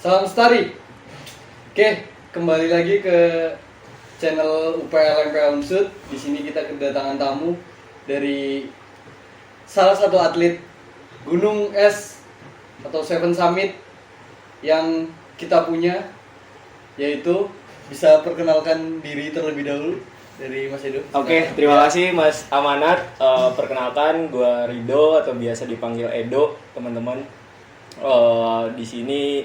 Salam Lestari. Oke, kembali lagi ke channel UPL MPA Unsud. Di sini kita kedatangan tamu dari salah satu atlet Gunung Es atau Seven Summit yang kita punya, yaitu bisa perkenalkan diri terlebih dahulu dari Mas Edo. Oke, terima kasih Mas Amanat. Perkenalkan, gue Rido atau biasa dipanggil Edo, teman-teman. Di sini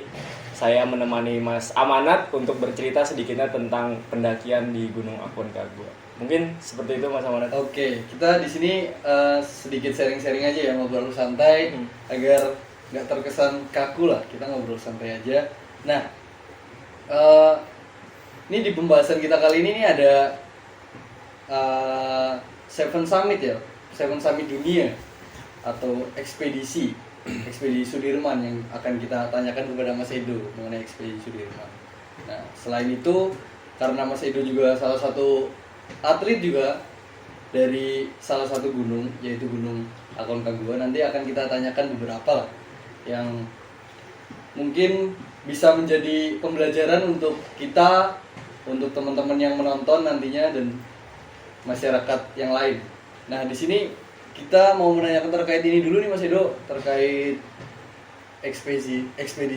saya menemani Mas Amanat untuk bercerita sedikitnya tentang pendakian di Gunung Aconcagua. Mungkin seperti itu Mas Amanat. Oke, kita di sini sedikit sharing-sharing aja ya, ngobrol santai agar nggak terkesan kaku lah. Kita ngobrol santai aja. Nah, ini di pembahasan kita kali ini nih ada Seven Summit ya, Seven Summit dunia atau ekspedisi Sudirman yang akan kita tanyakan kepada Mas Edo mengenai ekspedisi Sudirman. Nah, selain itu karena Mas Edo juga salah satu atlet juga dari salah satu gunung, yaitu Gunung Aconcagua, nanti akan kita tanyakan beberapa lah yang mungkin bisa menjadi pembelajaran untuk kita, untuk teman-teman yang menonton nantinya dan masyarakat yang lain. Nah, di sini kita mau menanyakan terkait ini dulu nih Mas Edo, terkait ekspedisi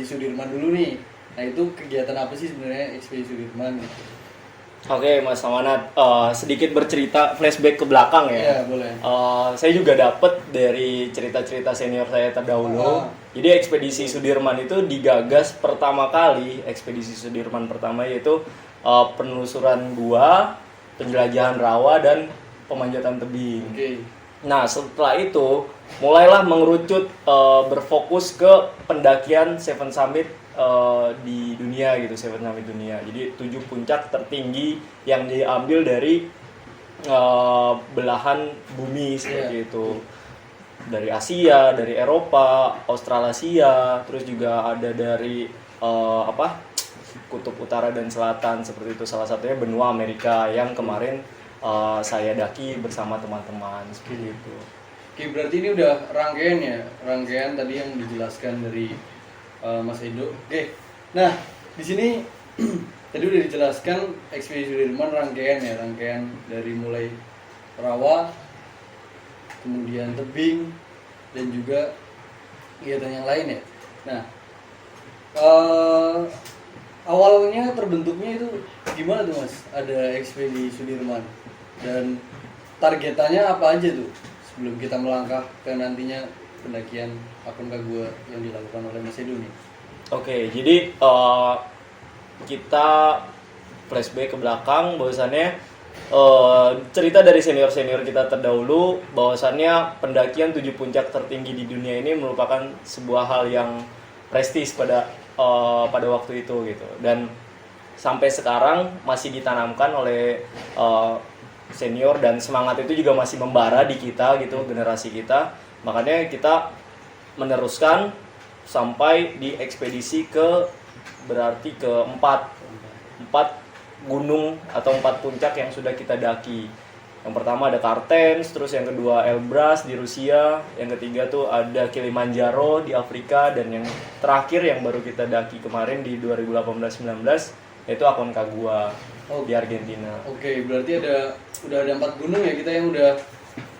Sudirman dulu nih. Nah, itu kegiatan apa sih sebenarnya ekspedisi Sudirman gitu? Oke Mas Amanat, sedikit bercerita flashback ke belakang ya. Iya, boleh. Saya juga dapat dari cerita-cerita senior saya terdahulu. Jadi ekspedisi Sudirman itu digagas pertama kali, ekspedisi Sudirman pertama yaitu penelusuran gua, penjelajahan rawa dan pemanjatan tebing. Oke. Nah setelah itu mulailah mengerucut berfokus ke pendakian Seven Summit di dunia gitu, Seven Summit dunia. Jadi 7 puncak tertinggi yang diambil dari belahan bumi seperti itu. Dari Asia, dari Eropa, Australasia, terus juga ada dari kutub utara dan selatan seperti itu. Salah satunya benua Amerika yang kemarin saya daki bersama teman-teman seperti itu. Oke, berarti ini udah rangkaian tadi yang dijelaskan dari Mas Edo. Oke, nah di sini tadi udah dijelaskan ekspedisi Sudirman rangkaian dari mulai rawa, kemudian tebing, dan juga kegiatan yang lain ya. Nah, awalnya terbentuknya itu gimana tuh Mas? Ada ekspedisi Sudirman dan targetannya apa aja tuh sebelum kita melangkah ke nantinya pendakian Aconcagua yang dilakukan oleh Mas Edo nih? Oke, jadi kita flashback ke belakang bahwasannya cerita dari senior-senior kita terdahulu bahwasannya pendakian 7 puncak tertinggi di dunia ini merupakan sebuah hal yang prestis pada waktu itu gitu, dan sampai sekarang masih ditanamkan oleh senior dan semangat itu juga masih membara di kita gitu, generasi kita. Makanya kita meneruskan sampai di ekspedisi berarti ke 4 gunung atau 4 puncak yang sudah kita daki. Yang pertama ada Kartens, terus yang kedua Elbrus di Rusia, yang ketiga tuh ada Kilimanjaro di Afrika, dan yang terakhir yang baru kita daki kemarin di 2018-19 yaitu Aconcagua di Argentina. Oke, berarti udah ada 4 gunung ya kita yang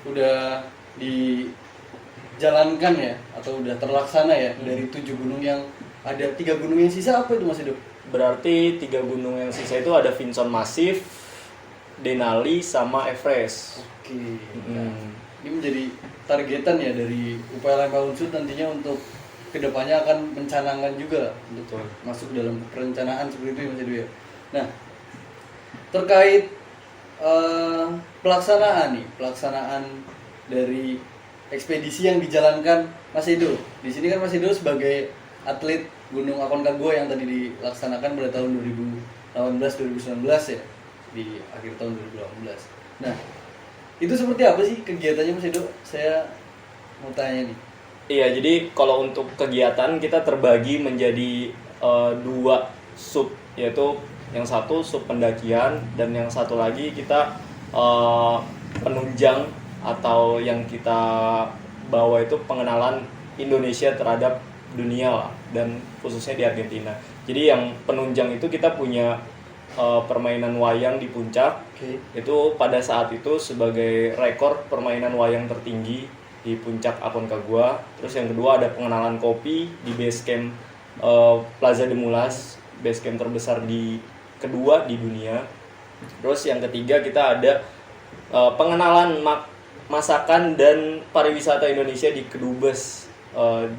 udah dijalankan ya, atau udah terlaksana ya. Dari 7 gunung yang ada 3 gunung yang sisa, apa itu Mas Edo? Berarti 3 gunung yang sisa itu ada Vinson Massif, Denali sama Everest. Oke. Nah, ini menjadi targetan ya dari UPL MPA Unsud nantinya untuk kedepannya akan mencanangkan juga untuk masuk dalam perencanaan seperti itu ya Mas Edo ya. Nah, terkait pelaksanaan dari ekspedisi yang dijalankan Mas Edo. Di sini kan Mas Edo sebagai atlet Gunung Aconcagua yang tadi dilaksanakan pada tahun 2018-2019 ya, di akhir tahun 2018. Nah, itu seperti apa sih kegiatannya Mas Edo? Saya mau tanya nih. Iya, jadi kalau untuk kegiatan kita terbagi menjadi 2 sub, yaitu yang satu sub pendakian dan yang satu lagi kita penunjang atau yang kita bawa itu pengenalan Indonesia terhadap dunia lah, dan khususnya di Argentina. Jadi yang penunjang itu kita punya permainan wayang di puncak. Oke. Itu pada saat itu sebagai rekor permainan wayang tertinggi di puncak Aconcagua. Terus yang kedua ada pengenalan kopi di base camp Plaza de Mulas, base camp terbesar kedua di dunia. Terus yang ketiga kita ada pengenalan masakan dan pariwisata Indonesia di Kedubes,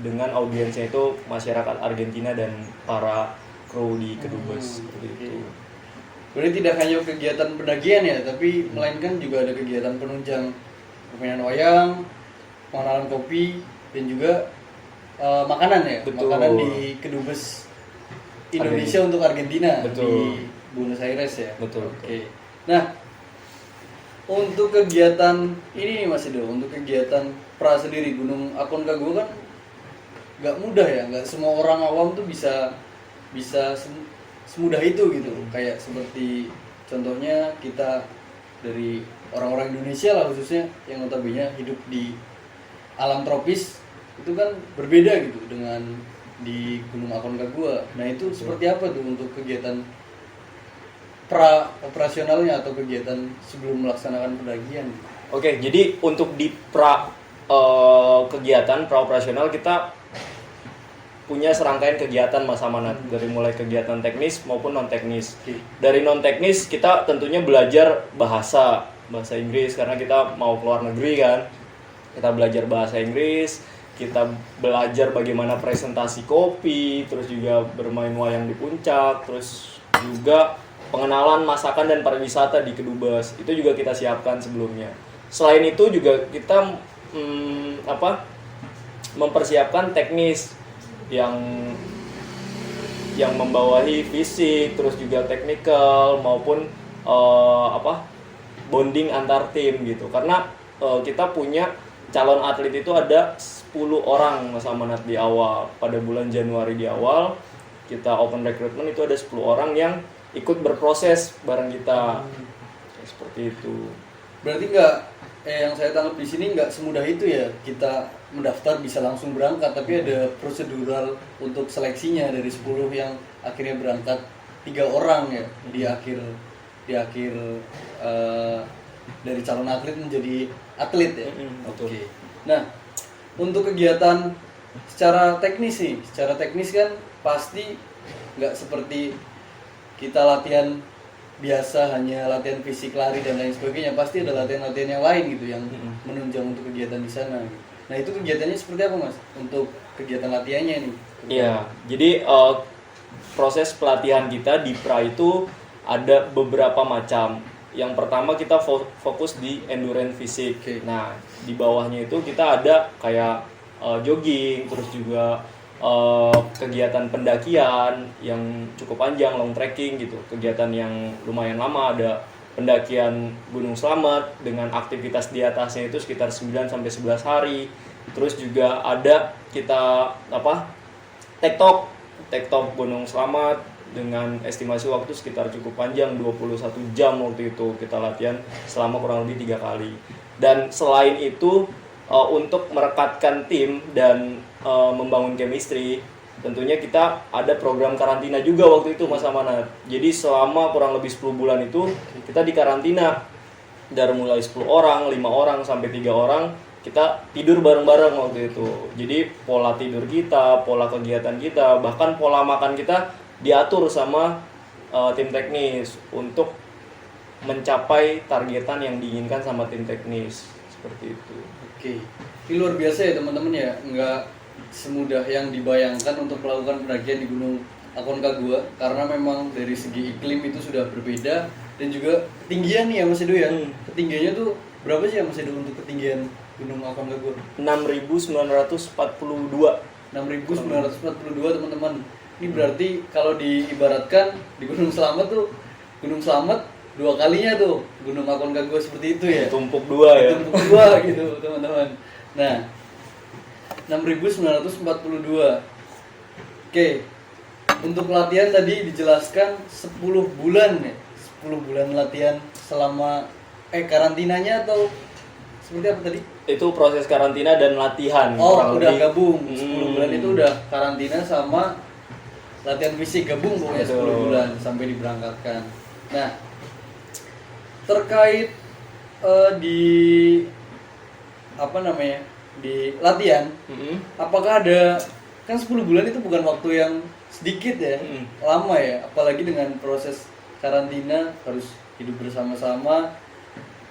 dengan audiensnya itu masyarakat Argentina dan para kru di Kedubes seperti itu. Berarti tidak hanya kegiatan pendakian ya, tapi melainkan juga ada kegiatan penunjang permainan wayang, pengenalan kopi, dan juga makanan ya. Betul. Makanan di Kedubes Indonesia untuk Argentina. Betul. Di Buenos Aires ya. Betul. Oke. Nah, untuk kegiatan ini nih Mas Edo, untuk kegiatan pra sendiri Gunung Aconcagua kan nggak mudah ya, nggak semua orang awam tuh bisa semudah itu gitu. Kayak seperti contohnya kita dari orang-orang Indonesia lah khususnya yang notabene hidup di alam tropis itu kan berbeda gitu dengan di Gunung Aconcagua. Nah itu seperti apa tuh untuk kegiatan pra operasionalnya atau kegiatan sebelum melaksanakan pendakian? Oke, jadi untuk di kegiatan pra operasional kita punya serangkaian kegiatan Mas Amanat, dari mulai kegiatan teknis maupun non teknis. Dari non teknis kita tentunya belajar bahasa Inggris karena kita mau keluar negeri kan. Kita belajar bahasa Inggris, kita belajar bagaimana presentasi kopi, terus juga bermain wayang di puncak, terus juga pengenalan masakan dan pariwisata di Kedubes. Itu juga kita siapkan sebelumnya. Selain itu juga kita mempersiapkan teknis yang membawahi fisik, terus juga teknikal maupun bonding antar tim gitu. Karena kita punya calon atlet itu ada 10 orang Mas Amanat di awal. Pada bulan Januari di awal kita open recruitment, itu ada 10 orang yang ikut berproses bareng kita. Seperti itu. Berarti yang saya tangkap di sini nggak semudah itu ya kita mendaftar bisa langsung berangkat, tapi ada prosedural untuk seleksinya. Dari 10 yang akhirnya berangkat 3 orang ya di akhir dari calon atlet menjadi atlet ya. Oke. Nah, untuk kegiatan secara teknis kan pasti nggak seperti kita latihan biasa hanya latihan fisik, lari dan lain sebagainya. Pasti ada latihan-latihan yang lain gitu yang menunjang untuk kegiatan di sana gitu. Nah itu kegiatannya seperti apa Mas untuk kegiatan latihannya nih? Iya, jadi proses pelatihan kita di pra itu ada beberapa macam. Yang pertama kita fokus di endurance fisik. Nah di bawahnya itu kita ada kayak jogging, terus juga kegiatan pendakian yang cukup panjang, long trekking gitu. Kegiatan yang lumayan lama, ada pendakian Gunung Slamet dengan aktivitas di atasnya itu sekitar 9 sampai 11 hari. Terus juga ada kita tektok Gunung Slamet dengan estimasi waktu sekitar cukup panjang, 21 jam waktu itu kita latihan selama kurang lebih 3 kali. Dan selain itu untuk merekatkan tim dan membangun chemistry, tentunya kita ada program karantina juga waktu itu Mas Amanat. Jadi selama kurang lebih 10 bulan itu kita di karantina. Dari mulai 10 orang, 5 orang sampai 3 orang kita tidur bareng-bareng waktu itu. Jadi pola tidur kita, pola kegiatan kita, bahkan pola makan kita diatur sama tim teknis untuk mencapai targetan yang diinginkan sama tim teknis. Seperti itu. Oke. Ini luar biasa ya teman-teman ya. Nggak semudah yang dibayangkan untuk melakukan pendakian di Gunung Aconcagua, karena memang dari segi iklim itu sudah berbeda dan juga ketinggian nih ya Mas Edo ya. Ketinggiannya tuh berapa sih ya Mas Edo untuk ketinggian Gunung Aconcagua? 6.942. 6.942 teman-teman. Ini berarti kalau diibaratkan di Gunung Slamet tuh, Gunung Slamet 2 kalinya tuh Gunung Aconcagua seperti itu ya. Tumpuk 2 ya. Tumpuk 2 gitu teman-teman. Nah, 6.942. Oke. Untuk latihan tadi dijelaskan 10 bulan ya. 10 bulan latihan selama karantinanya atau seperti apa tadi? Itu proses karantina dan latihan. Oh, kurang udah lebih. gabung. 10 bulan itu udah karantina sama latihan fisik gabung pokoknya 10 Betul. bulan sampai diberangkatkan. Nah, terkait di apa namanya? Di latihan, apakah ada, kan 10 bulan itu bukan waktu yang sedikit ya, lama ya, apalagi dengan proses karantina harus hidup bersama-sama,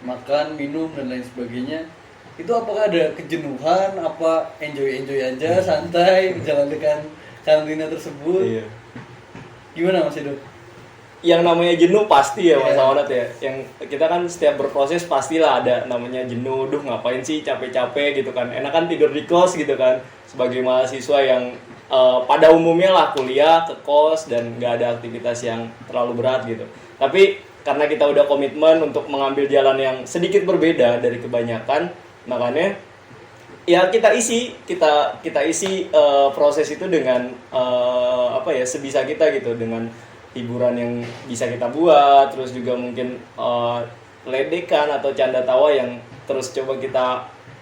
makan, minum dan lain sebagainya. Itu apakah ada kejenuhan, apa enjoy aja, santai menjalankan karantina tersebut? Iya. Gimana Mas Edo? Yang namanya jenuh pasti ya Mas Iya. Awanat ya. Yang kita kan setiap berproses pastilah ada namanya jenuh. Duh ngapain sih capek-capek gitu kan. Enak kan tidur di kos gitu kan. Sebagai mahasiswa yang pada umumnya lah kuliah ke kos dan nggak ada aktivitas yang terlalu berat gitu. Tapi karena kita udah komitmen untuk mengambil jalan yang sedikit berbeda dari kebanyakan, makanya ya kita isi proses itu dengan apa ya, sebisa kita gitu, dengan hiburan yang bisa kita buat, terus juga mungkin ledekan atau canda tawa yang terus coba kita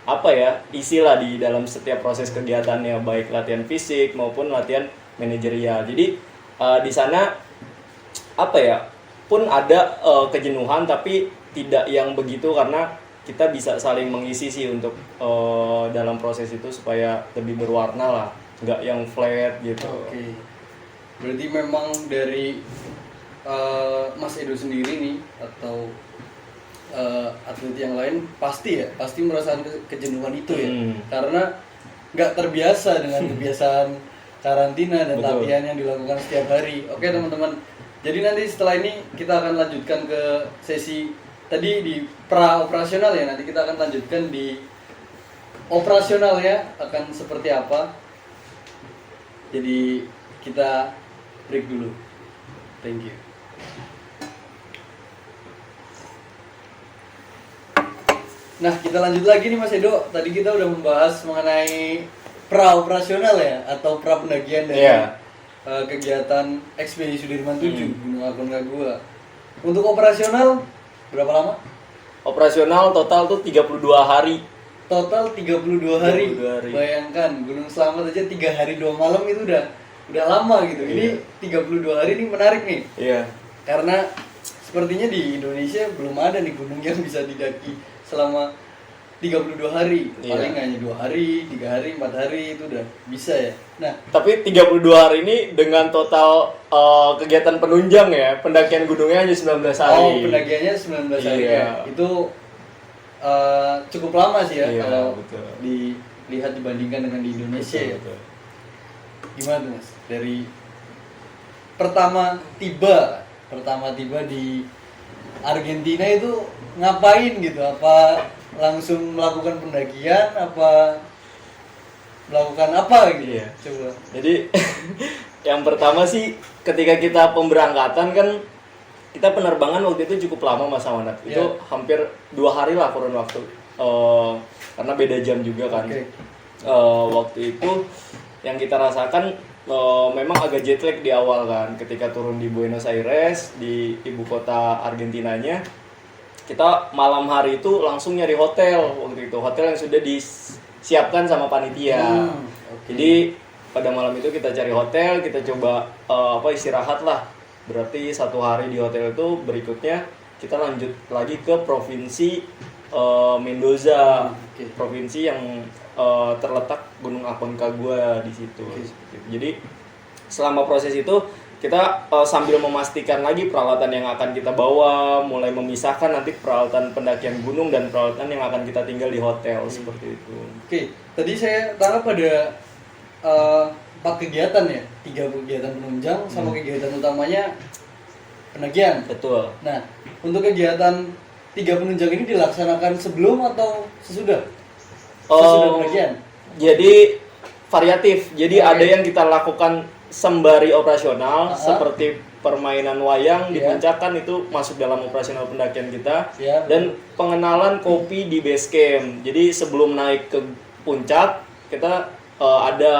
apa ya, isilah di dalam setiap proses kegiatannya, baik latihan fisik maupun latihan manajerial. Jadi di sana apa ya, pun ada kejenuhan tapi tidak yang begitu, karena kita bisa saling mengisi sih untuk dalam proses itu supaya lebih berwarna lah, nggak yang flat gitu. Oke. Berarti memang dari Mas Edo sendiri nih atau atlet yang lain pasti merasakan kejenuhan itu ya, karena nggak terbiasa dengan kebiasaan karantina dan Betul. latihan yang dilakukan setiap hari. Oke teman-teman, jadi nanti setelah ini kita akan lanjutkan ke sesi tadi di pra operasional ya, nanti kita akan lanjutkan di operasional ya, akan seperti apa. Jadi kita break dulu. Thank you. Nah, kita lanjut lagi nih Mas Edo. Tadi kita udah membahas mengenai pra operasional ya, atau pra pendakian dari Iya. kegiatan ekspedisi Sudirman 7 Gunung Aconcagua. Untuk operasional berapa lama? Operasional total tuh 32 hari. Total 32 hari. 32 hari. Bayangkan Gunung Slamet aja 3 hari 2 malam itu udah lama gitu. Ini 32 hari ini menarik nih. Iya. Karena sepertinya di Indonesia belum ada nih gunung yang bisa didaki selama 32 hari. Iya. Paling hanya 2 hari, 3 hari, 4 hari itu udah bisa ya. Nah, Tapi 32 hari ini dengan total kegiatan penunjang ya, pendakian gunungnya hanya 19 hari. pendakiannya 19 hari Iya. ya. Itu cukup lama sih ya Iya, kalau betul. dilihat dibandingkan dengan di Indonesia ya. Betul. Gimana tuh Mas? Dari pertama tiba di Argentina itu ngapain gitu? Apa langsung melakukan pendakian, apa melakukan apa gitu? Iya. Coba. Jadi yang pertama sih ketika kita pemberangkatan kan, kita penerbangan waktu itu cukup lama Mas Awanat. Iya. Itu hampir 2 hari lah kurun waktu. Karena beda jam juga kan. Oke. Waktu itu yang kita rasakan memang agak jet lag di awal kan, ketika turun di Buenos Aires, di ibu kota Argentinanya. Kita malam hari itu langsung nyari hotel waktu itu, hotel yang sudah disiapkan sama panitia. Oke. Jadi pada malam itu kita cari hotel, kita coba istirahat lah. Berarti 1 hari di hotel itu, berikutnya kita lanjut lagi ke provinsi Mendoza, Oke. provinsi yang terletak Gunung Aconcagua di situ. Jadi selama proses itu kita sambil memastikan lagi peralatan yang akan kita bawa, mulai memisahkan nanti peralatan pendakian gunung dan peralatan yang akan kita tinggal di hotel, seperti itu. Oke, tadi saya tangkap pada 4 kegiatan ya, 3 kegiatan penunjang sama kegiatan utamanya pendakian. Betul. Nah, untuk kegiatan 3 penunjang ini dilaksanakan sebelum atau sesudah? Sesudah pendakian? Jadi variatif. Jadi ada yang kita lakukan sembari operasional, seperti permainan wayang di Iya. puncak kan, itu masuk dalam operasional pendakian kita. Iya. Dan pengenalan kopi di base camp. Jadi sebelum naik ke puncak, kita ada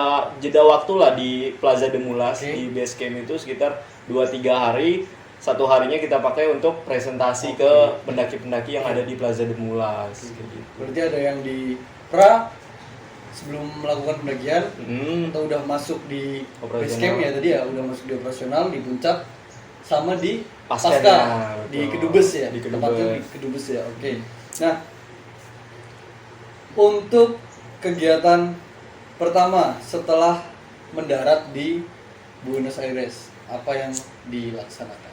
jeda waktu lah di Plaza de Mulas. Oke. Di base camp itu sekitar 2-3 hari. 1 harinya kita pakai untuk presentasi ke pendaki-pendaki yang ada di Plaza de Mulas. Kayak gitu. Berarti ada yang di pra sebelum melakukan pendakian atau udah masuk di base camp ya tadi ya, udah masuk di operasional di puncak sama di pasca di Kedubes ya, tempatnya di Kedubes ya. Oke. Nah, untuk kegiatan pertama setelah mendarat di Buenos Aires, apa yang dilaksanakan?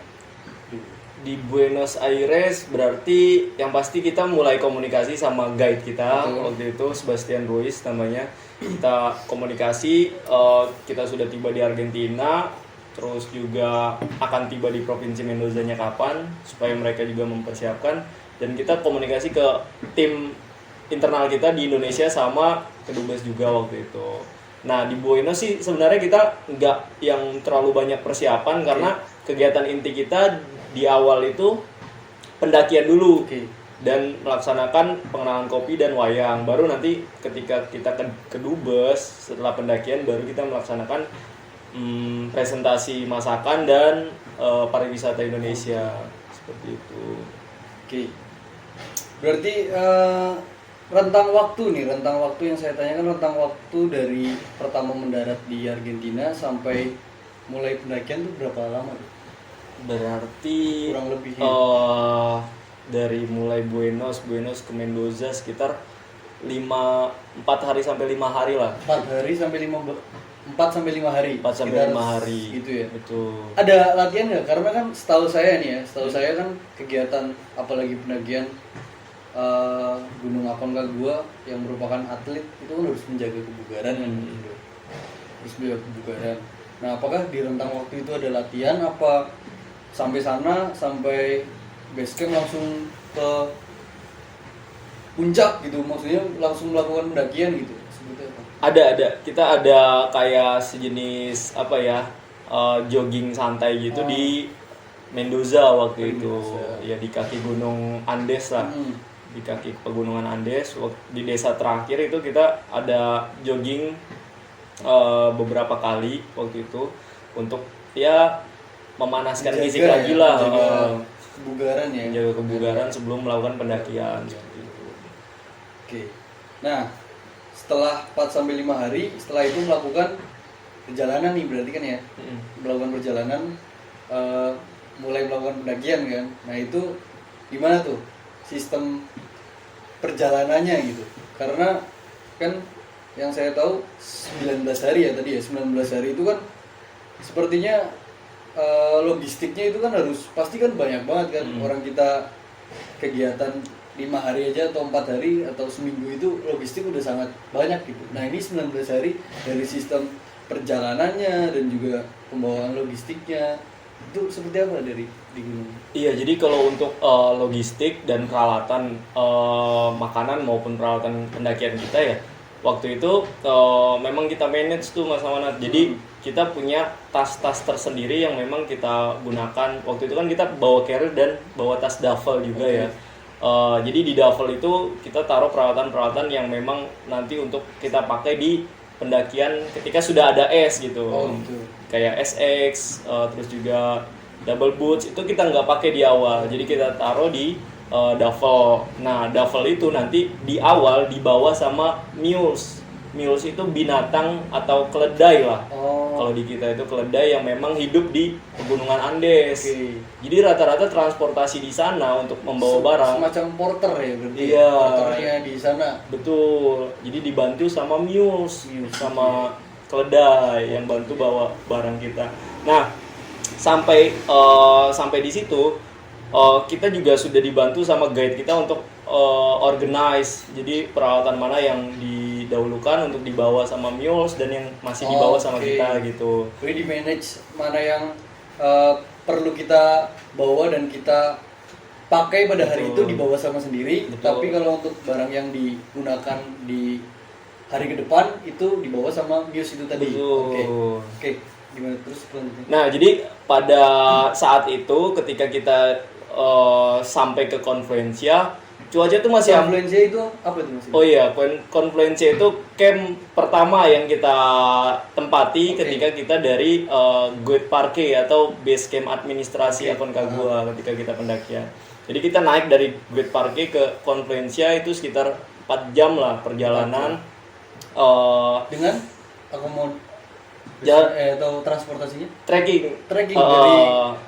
Di Buenos Aires berarti yang pasti kita mulai komunikasi sama guide kita. Betul. Waktu itu Sebastian Ruiz namanya. Kita komunikasi, kita sudah tiba di Argentina, terus juga akan tiba di provinsi Mendoza-nya kapan, supaya mereka juga mempersiapkan, dan kita komunikasi ke tim internal kita di Indonesia sama Kedubes juga waktu itu. Nah di Buenos sih sebenarnya kita nggak yang terlalu banyak persiapan karena kegiatan inti kita di awal itu pendakian dulu dan melaksanakan pengenalan kopi dan wayang. Baru nanti ketika kita ke Dubes setelah pendakian baru kita melaksanakan presentasi masakan dan pariwisata Indonesia seperti itu. Oke. Berarti rentang waktu yang saya tanyakan, rentang waktu dari pertama mendarat di Argentina sampai mulai pendakian itu berapa lama? Berarti kurang lebih dari mulai Buenos ke Mendoza sekitar 4 hari sampai 5 hari lah. 4 sampai 5 hari. 4 sampai 5 hari. Gitu ya. Betul. Ada latihan nggak? Karena kan setahu saya kan kegiatan apalagi pendakian Gunung Aconcagua yang merupakan atlet itu kan harus menjaga kebugaran kan. Harus menjaga kebugaran. Nah, apakah di rentang waktu itu ada latihan apa sampai sana, sampai base camp langsung ke puncak gitu, maksudnya langsung melakukan pendakian gitu sebetulnya apa? Ada kita ada kayak sejenis apa ya, jogging santai gitu di Mendoza waktu itu ya, di kaki Gunung Andes lah. Di kaki pegunungan Andes di desa terakhir itu kita ada jogging beberapa kali waktu itu untuk ya memanaskan fisik lagi lah, kebugaran ya, menjaga kebugaran sebelum melakukan pendakian seperti itu. Oke. Nah, setelah 4 sampai 5 hari setelah itu melakukan perjalanan nih berarti kan ya. Melakukan perjalanan mulai melakukan pendakian kan. Nah, itu gimana tuh sistem perjalanannya gitu? Karena kan yang saya tahu 19 hari ya tadi ya, 19 hari itu kan sepertinya logistiknya itu kan harus pasti kan banyak banget kan. Orang kita kegiatan 5 hari aja atau 4 hari atau seminggu itu logistik udah sangat banyak gitu. Nah ini 19 hari dari sistem perjalanannya dan juga pembawaan logistiknya itu seperti apa dari di gunung? Iya, jadi kalau untuk logistik dan peralatan makanan maupun peralatan pendakian kita ya, waktu itu memang kita manage tuh Mas Amanat. Jadi kita punya tas-tas tersendiri yang memang kita gunakan. Waktu itu kan kita bawa carrier dan bawa tas duffel juga ya. Jadi di duffel itu kita taruh peralatan-peralatan yang memang nanti untuk kita pakai di pendakian ketika sudah ada es gitu. Kayak SX, terus juga double boots itu kita nggak pakai di awal. Jadi kita taruh di duffel. Nah, duffel itu nanti di awal dibawa sama mules. Mules itu binatang atau keledai lah. Kalau di kita itu keledai yang memang hidup di pegunungan Andes. Jadi rata-rata transportasi di sana untuk membawa barang. Semacam porter ya berarti. Iya. Porternya di sana. Betul. Jadi dibantu sama mules sama keledai yang bantu bawa barang kita. Nah, sampai di situ kita juga sudah dibantu sama guide kita untuk organize. Jadi peralatan mana yang didahulukan untuk dibawa sama mules dan yang masih dibawa sama kita gitu. Jadi di manage mana yang perlu kita bawa dan kita pakai pada hari itu dibawa sama sendiri. Tapi kalau untuk barang yang digunakan di hari ke depan itu dibawa sama muse itu tadi. Oke. Gimana terus selanjutnya? Nah, jadi pada saat itu ketika kita sampai ke Confluencia, cuaca tuh masih Confluencia itu apa itu Mas? Oh iya, Confluencia itu camp pertama yang kita tempati ketika kita dari Guet Parque atau base camp administrasi Aconcagua ketika kita pendakian. Jadi kita naik dari Guet Parque ke Confluencia itu sekitar 4 jam lah perjalanan. Dengan akomod atau transportasinya trekking dari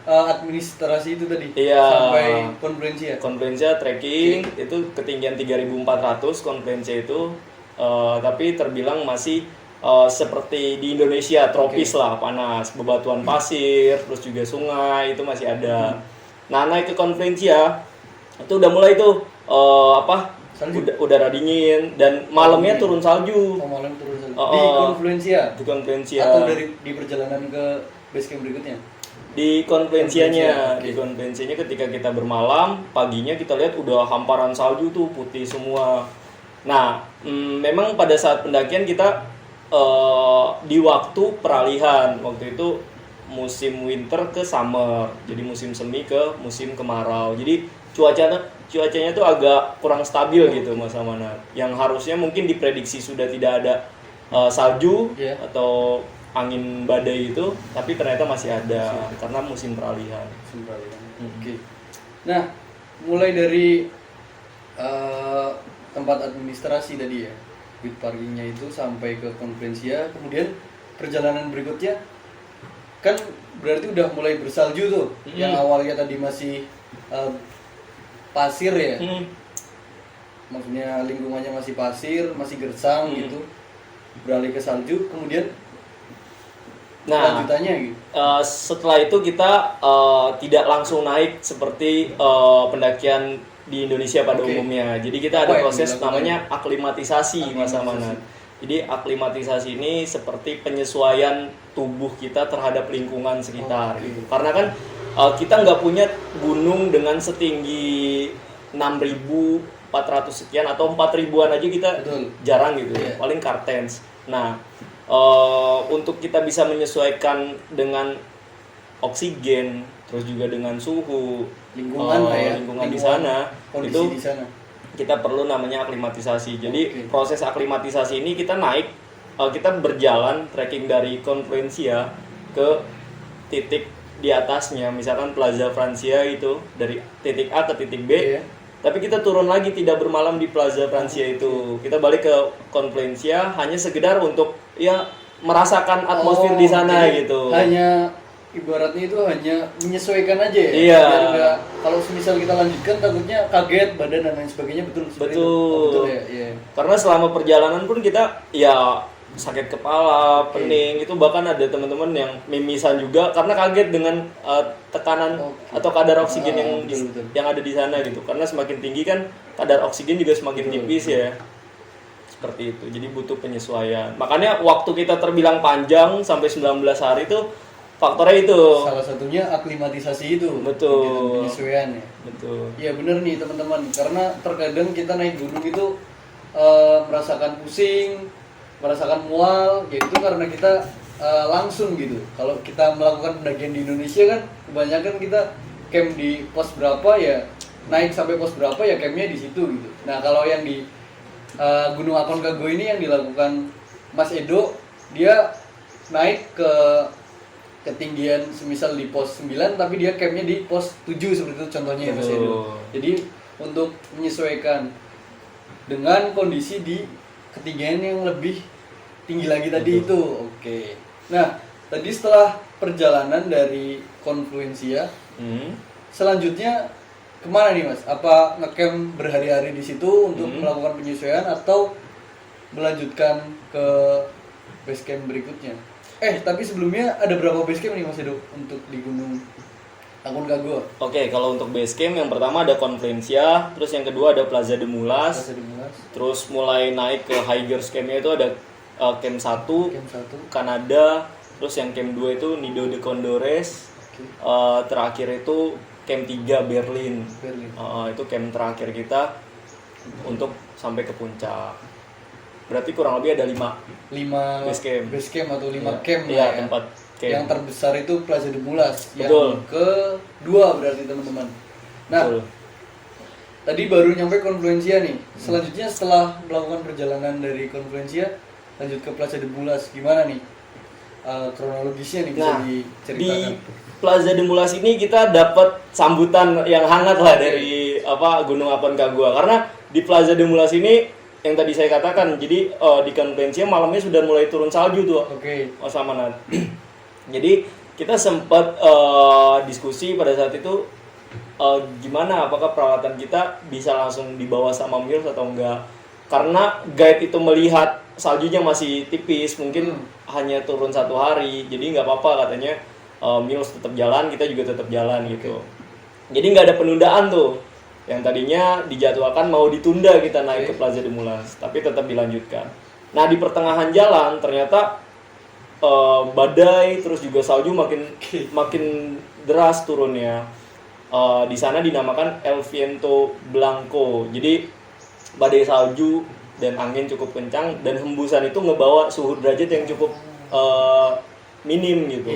administrasi itu tadi iya, sampai konferensi ya. Konferensi trekking itu ketinggian 3.400 konferensi itu, tapi terbilang masih seperti di Indonesia tropis lah, panas, bebatuan pasir, terus juga sungai itu masih ada. Nah, naik ke konferensi ya itu udah mulai tuh udara dingin dan malamnya turun salju. Oh, malam turun salju. Di konferensi ya? Di konferensi atau di perjalanan ke base camp berikutnya? Di konferensinya, okay. Di konferensinya ketika kita bermalam, paginya kita lihat udah hamparan salju tuh putih semua. Nah, memang pada saat pendakian kita di waktu peralihan, waktu itu musim winter ke summer, jadi musim semi ke musim kemarau. Jadi cuacanya tuh agak kurang stabil gitu Mas Amanat. Yang harusnya mungkin diprediksi sudah tidak ada salju atau angin badai itu, tapi ternyata masih ada karena musim peralihan. Oke. Nah, mulai dari tempat administrasi tadi ya, with parkingnya itu sampai ke konferensia, kemudian perjalanan berikutnya kan berarti udah mulai bersalju tuh. Yang awalnya tadi masih pasir ya, maksudnya lingkungannya masih pasir, masih gersang gitu, beralih ke salju, kemudian lanjutannya gitu. Setelah itu kita tidak langsung naik seperti pendakian di Indonesia pada umumnya. Jadi kita ada proses namanya aklimatisasi Mas Amanat. Jadi aklimatisasi ini seperti penyesuaian tubuh kita terhadap lingkungan sekitar gitu. Karena kan kita nggak punya gunung dengan setinggi 6.400 sekian atau 4.000-an aja kita jarang gitu, paling Kartens. Nah, untuk kita bisa menyesuaikan dengan oksigen, terus juga dengan suhu lingkungan di sana, itu di sana. Kita perlu namanya aklimatisasi. Jadi proses aklimatisasi ini kita naik, kita berjalan trekking dari Confluencia ke titik di atasnya, misalkan Plaza Francia itu dari titik A ke titik B. Tapi kita turun lagi, tidak bermalam di Plaza Francia itu. Kita balik ke Confluencia hanya sekedar untuk ya merasakan atmosfer di sana gitu. Hanya ibaratnya itu hanya menyesuaikan aja ya. Iya. Biar enggak, kalau misal kita lanjutkan takutnya kaget badan dan lain sebagainya. Betul ya. Iya. Karena selama perjalanan pun kita ya sakit kepala, pening, itu bahkan ada teman-teman yang mimisan juga karena kaget dengan tekanan atau kadar oksigen yang ada di sana gitu. Karena semakin tinggi kan kadar oksigen juga semakin tipis ya. Seperti itu. Jadi butuh penyesuaian. Makanya waktu kita terbilang panjang sampai 19 hari itu faktornya itu. Salah satunya aklimatisasi itu. Betul. Penyesuaian ya. Betul. Ya benar nih teman-teman. Karena terkadang kita naik gunung itu merasakan pusing, merasakan mual, yaitu karena kita langsung gitu. Kalau kita melakukan pendakian di Indonesia kan kebanyakan kita camp di pos berapa ya, naik sampai pos berapa ya campnya di situ gitu. Nah kalau yang di Gunung Aconcagua ini yang dilakukan Mas Edo, dia naik ke ketinggian semisal di pos 9 tapi dia campnya di pos 7 seperti itu contohnya ya Mas Edo. Jadi untuk menyesuaikan dengan kondisi di ketinggian yang lebih tinggi lagi tadi itu. Oke. Nah, tadi setelah perjalanan dari Confluencia, selanjutnya kemana nih Mas? Apa ngecamp berhari-hari di situ untuk melakukan penyesuaian atau melanjutkan ke base camp berikutnya? Tapi sebelumnya ada berapa base camp nih Mas Edo untuk di Gunung Aconcagua? Oke, kalau untuk base camp yang pertama ada Confluencia, terus yang kedua ada Plaza de Mulas. Terus mulai naik ke Higers campnya itu ada camp 1, Kanada, terus yang camp 2 itu Nido de Condores. Terakhir itu camp 3 Berlin. Itu camp terakhir kita untuk sampai ke puncak. Berarti kurang lebih ada 5 base camp atau 5 camp ya. Tempat camp. Yang terbesar itu Plaza de Mulas. Betul. Yang kedua berarti teman-teman. Nah, tadi baru nyampe Confluencia nih. Selanjutnya setelah melakukan perjalanan dari Confluencia lanjut ke Plaza de Mulas, gimana nih kronologisnya nih bisa diceritakan? Di Plaza de Mulas ini kita dapat sambutan yang hangat lah dari Gunung Aconcagua. Karena di Plaza de Mulas ini yang tadi saya katakan, jadi di Konvensia malamnya sudah mulai turun salju tuh. Oke. Mas Amanat. Jadi kita sempat diskusi pada saat itu gimana, apakah peralatan kita bisa langsung dibawa sama Mules atau enggak? Karena guide itu melihat saljunya masih tipis, mungkin hanya turun 1 hari, jadi nggak apa-apa katanya. Mules tetap jalan, kita juga tetap jalan gitu. Jadi nggak ada penundaan tuh. Yang tadinya dijadwalkan mau ditunda kita naik ke Plaza de Mulas, tapi tetap dilanjutkan. Nah di pertengahan jalan ternyata badai, terus juga salju makin deras turunnya. Di sana dinamakan El Viento Blanco. Jadi badai salju dan angin cukup kencang, dan hembusan itu ngebawa suhu derajat yang cukup minim gitu.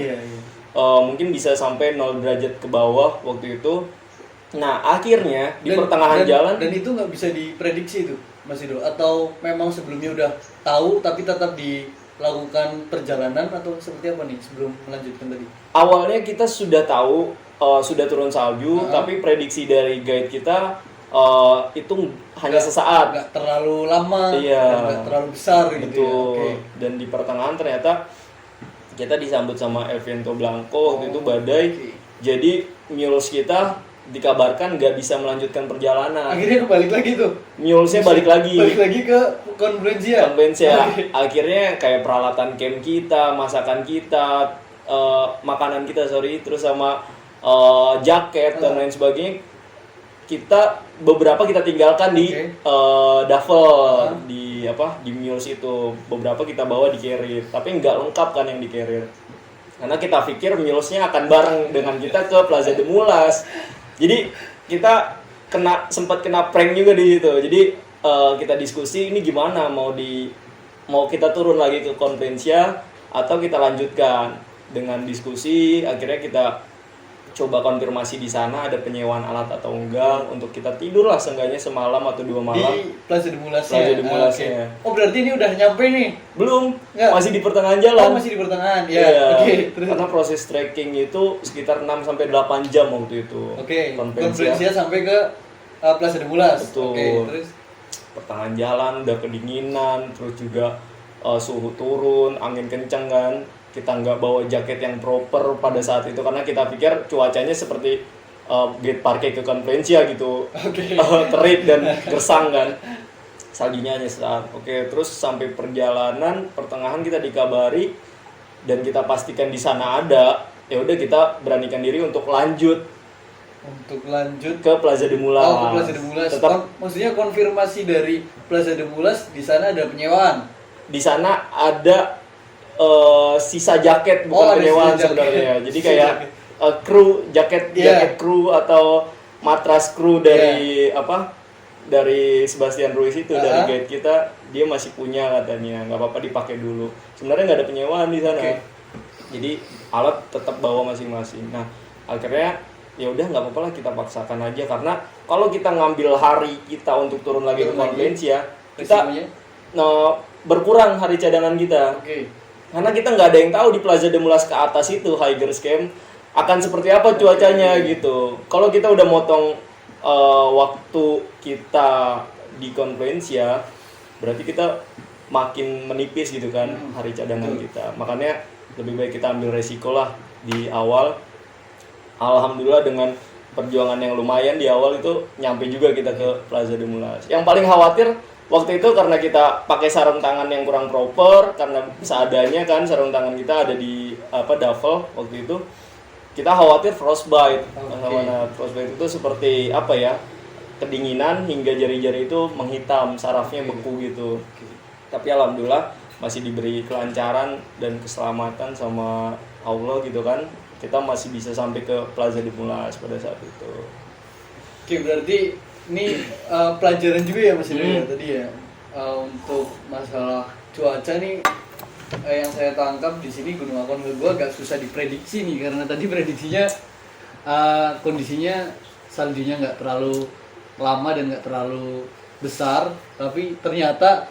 Mungkin bisa sampai 0 derajat ke bawah waktu itu. Nah akhirnya di pertengahan jalan, dan itu nggak bisa diprediksi itu Mas Ido, atau memang sebelumnya udah tahu tapi tetap dilakukan perjalanan, atau seperti apa nih sebelum melanjutkan tadi? awalnya kita sudah tahu sudah turun salju, tapi prediksi dari guide kita itu hanya sesaat, nggak terlalu lama, Iya. dan nggak terlalu besar gitu ya. betul. Oke. Dan di pertengahan ternyata kita disambut sama El Viento Blanco waktu itu badai. oke. Jadi mules kita dikabarkan nggak bisa melanjutkan perjalanan. Akhirnya kebalik lagi tuh. Mulesnya balik lagi ke Konvensia. Akhirnya kayak peralatan camp kita, masakan kita, makanan kita terus sama jaket dan lain sebagainya, beberapa kita tinggalkan di duffel, di mules itu. Beberapa kita bawa di carrier, tapi nggak lengkap kan yang di carrier, karena kita pikir mulesnya akan bareng dengan kita ke Plaza de Mulas. Jadi kita sempat kena prank juga di situ. Jadi kita diskusi ini gimana, mau kita turun lagi ke Konvensia atau kita lanjutkan. Dengan diskusi akhirnya kita coba konfirmasi di sana ada penyewaan alat atau enggak untuk kita tidur lah seenggaknya semalam atau 2 malam Di Plaza de Mulas. Plaza de Mulas ya. Oh berarti ini udah nyampe nih? Belum, Nggak. masih di pertengahan jalan. Oh masih di pertengahan ya. Iya, Oke. Terus. karena proses trekking itu sekitar 6 sampai 8 jam waktu itu. Oke. Konvensia. Konvensia sampai ke Plaza de Mulas. Betul. Oke. Terus. Pertengahan jalan udah kedinginan, terus juga suhu turun, angin kencang kan. Kita nggak bawa jaket yang proper pada saat itu karena kita pikir cuacanya seperti Gate Parkir ke Konvensia gitu. Oke. Terik dan gersang kan. Saljunya hanya saat. Oke, terus sampai perjalanan pertengahan kita dikabari dan kita pastikan di sana ada. Ya udah kita beranikan diri untuk lanjut ke Plaza de Mulas. Oh, ke Plaza de Mulas. Maksudnya konfirmasi dari Plaza de Mulas di sana ada penyewaan. Di sana ada sisa jaket, bukan penyewaan sebenarnya. Jadi kayak kru jaket kru atau matras kru dari dari Sebastian Ruiz itu, dari guide kita, dia masih punya katanya, nggak apa-apa dipakai dulu. Sebenarnya nggak ada penyewaan di sana. Jadi alat tetap bawa masing-masing. Nah akhirnya ya udah nggak apa-apa lah, kita paksakan aja, karena kalau kita ngambil hari kita untuk turun lagi ke Konvensia, kita berkurang hari cadangan kita. Karena kita nggak ada yang tahu di Plaza de Mulas ke atas itu, Hikers Camp, akan seperti apa cuacanya gitu. Kalau kita udah motong waktu kita di Konvensia, berarti kita makin menipis gitu kan hari cadangan kita. Makanya lebih baik kita ambil resiko lah di awal. Alhamdulillah dengan perjuangan yang lumayan di awal itu nyampe juga kita ke Plaza de Mulas. Yang paling khawatir waktu itu karena kita pakai sarung tangan yang kurang proper, karena seadanya kan sarung tangan kita ada di duffel waktu itu. Kita khawatir frostbite. Frostbite itu seperti kedinginan hingga jari-jari itu menghitam, sarafnya beku gitu. Tapi alhamdulillah masih diberi kelancaran dan keselamatan sama Allah gitu kan. Kita masih bisa sampai ke Plaza de Mulas pada saat itu. Oke, berarti ini pelajaran juga ya Mas Indra tadi ya, untuk masalah cuaca nih. Yang saya tangkap di sini Gunung Aconcagua agak susah diprediksi nih, karena tadi prediksinya kondisinya saljunya nggak terlalu lama dan nggak terlalu besar, tapi ternyata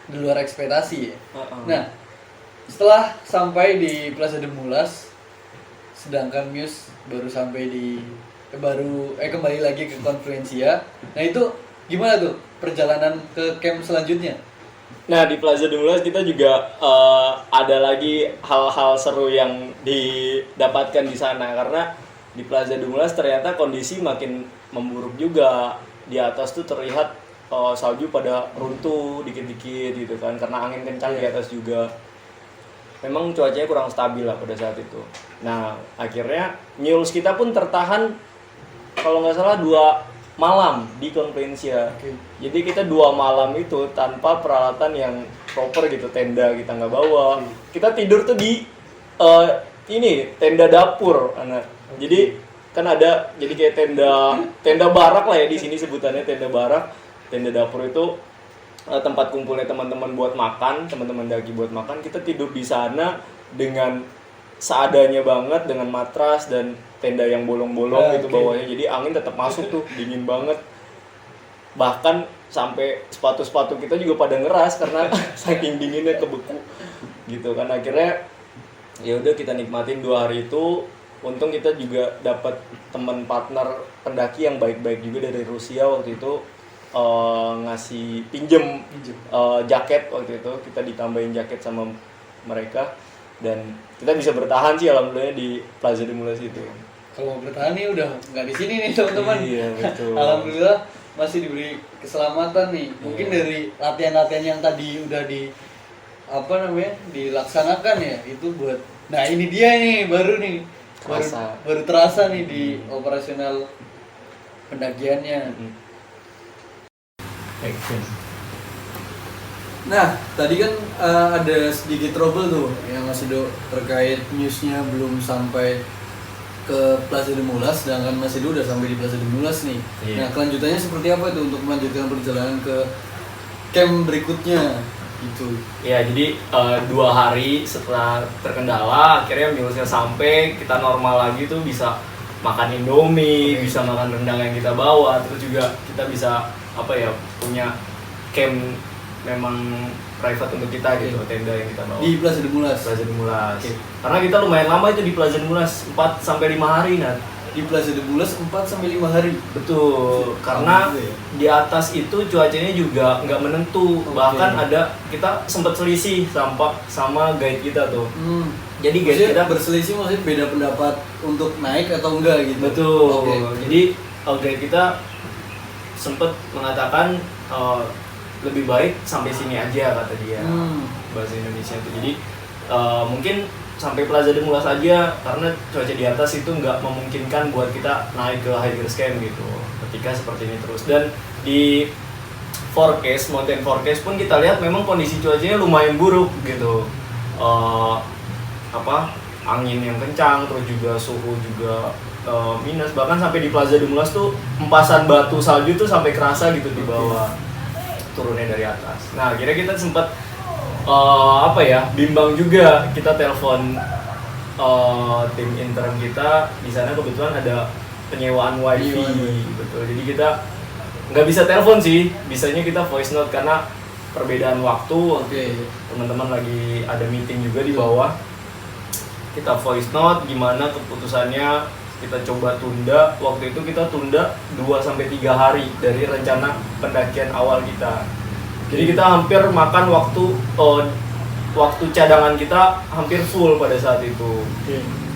di luar ekspektasi ya. Nah setelah sampai di Plaza de Mulas, sedangkan Muse baru sampai kembali lagi ke Konvensia. Nah itu gimana tuh perjalanan ke camp selanjutnya? Nah, di Plaza Demulas kita juga ada lagi hal-hal seru yang didapatkan di sana karena di Plaza Demulas ternyata kondisi makin memburuk juga. Di atas tuh terlihat salju pada runtuh dikit-dikit gitu kan karena angin kencang di atas juga. Memang cuacanya kurang stabil lah pada saat itu. Nah, akhirnya Mules kita pun tertahan kalau nggak salah 2 malam di Conferencia. Jadi kita 2 malam itu tanpa peralatan yang proper gitu, tenda kita nggak bawa. Kita tidur tuh di ini tenda dapur, anak. Jadi kan ada jadi kayak tenda barak lah ya di sini sebutannya tenda barak. Tenda dapur itu tempat kumpulnya teman-teman buat makan, teman-teman daki buat makan. Kita tidur di sana dengan seadanya banget dengan matras dan tenda yang bolong-bolong gitu bawahnya, jadi angin tetap masuk tuh, dingin banget. Bahkan sampai sepatu-sepatu kita juga pada ngeras karena saking dinginnya kebeku gitu kan. Akhirnya ya udah kita nikmatin 2 hari itu. Untung kita juga dapat teman partner pendaki yang baik-baik juga dari Rusia waktu itu, ngasih pinjem jaket waktu itu. Kita ditambahin jaket sama mereka dan kita bisa bertahan sih alhamdulillah di Plaza Demulas itu. Kalau mau bertahan nih udah nggak di sini nih teman-teman. Iya, betul. Alhamdulillah masih diberi keselamatan nih. Mungkin dari latihan-latihan yang tadi udah dilaksanakan ya, itu buat nah ini dia nih baru terasa nih di operasional pendakiannya. Nah, tadi kan ada sedikit trouble tuh yang Mas Edo terkait newsnya belum sampai ke Plaza Demulas, sedangkan Mas Edo udah sampai di Plaza Demulas nih. Iya. Nah, kelanjutannya seperti apa itu untuk melanjutkan perjalanan ke camp berikutnya gitu? Ya, jadi 2 hari setelah terkendala, akhirnya Mulesnya sampai, kita normal lagi tuh bisa makan Indomie, bisa makan rendang yang kita bawa, terus juga kita bisa punya camp memang private untuk kita gitu, tenda yang kita bawa. Di Plaza Demulas. Karena kita lumayan lama itu di Plaza Demulas, 4-5 hari Nat. Di Plaza Demulas 4-5 hari. Betul, karena di atas itu cuacanya juga nggak menentu. Bahkan ada kita sempat selisih sama guide kita tuh. Jadi guide kita berselisih, maksudnya beda pendapat untuk naik atau enggak gitu. Betul. Jadi guide kita sempat mengatakan lebih baik sampai sini aja kata dia, bahasa Indonesia itu. Jadi mungkin sampai Plaza Demulas aja karena cuaca di atas itu nggak memungkinkan buat kita naik ke Hikers Camp gitu ketika seperti ini terus. Dan di mountain forecast pun kita lihat memang kondisi cuacanya lumayan buruk gitu, angin yang kencang, terus juga suhu juga minus. Bahkan sampai di Plaza Demulas tuh empasan batu salju tuh sampai kerasa gitu di bawah turunnya dari atas. Nah, akhirnya kita sempat bimbang juga. Kita telepon tim intern kita di sana, kebetulan ada penyewaan wifi. Betul. Jadi kita nggak bisa telepon sih, bisanya kita voice note karena perbedaan waktu. Teman-teman lagi ada meeting juga di bawah. Kita voice note gimana keputusannya. Kita coba tunda, waktu itu kita tunda 2-3 hari dari rencana pendakian awal kita. Jadi kita hampir makan waktu cadangan kita hampir full pada saat itu.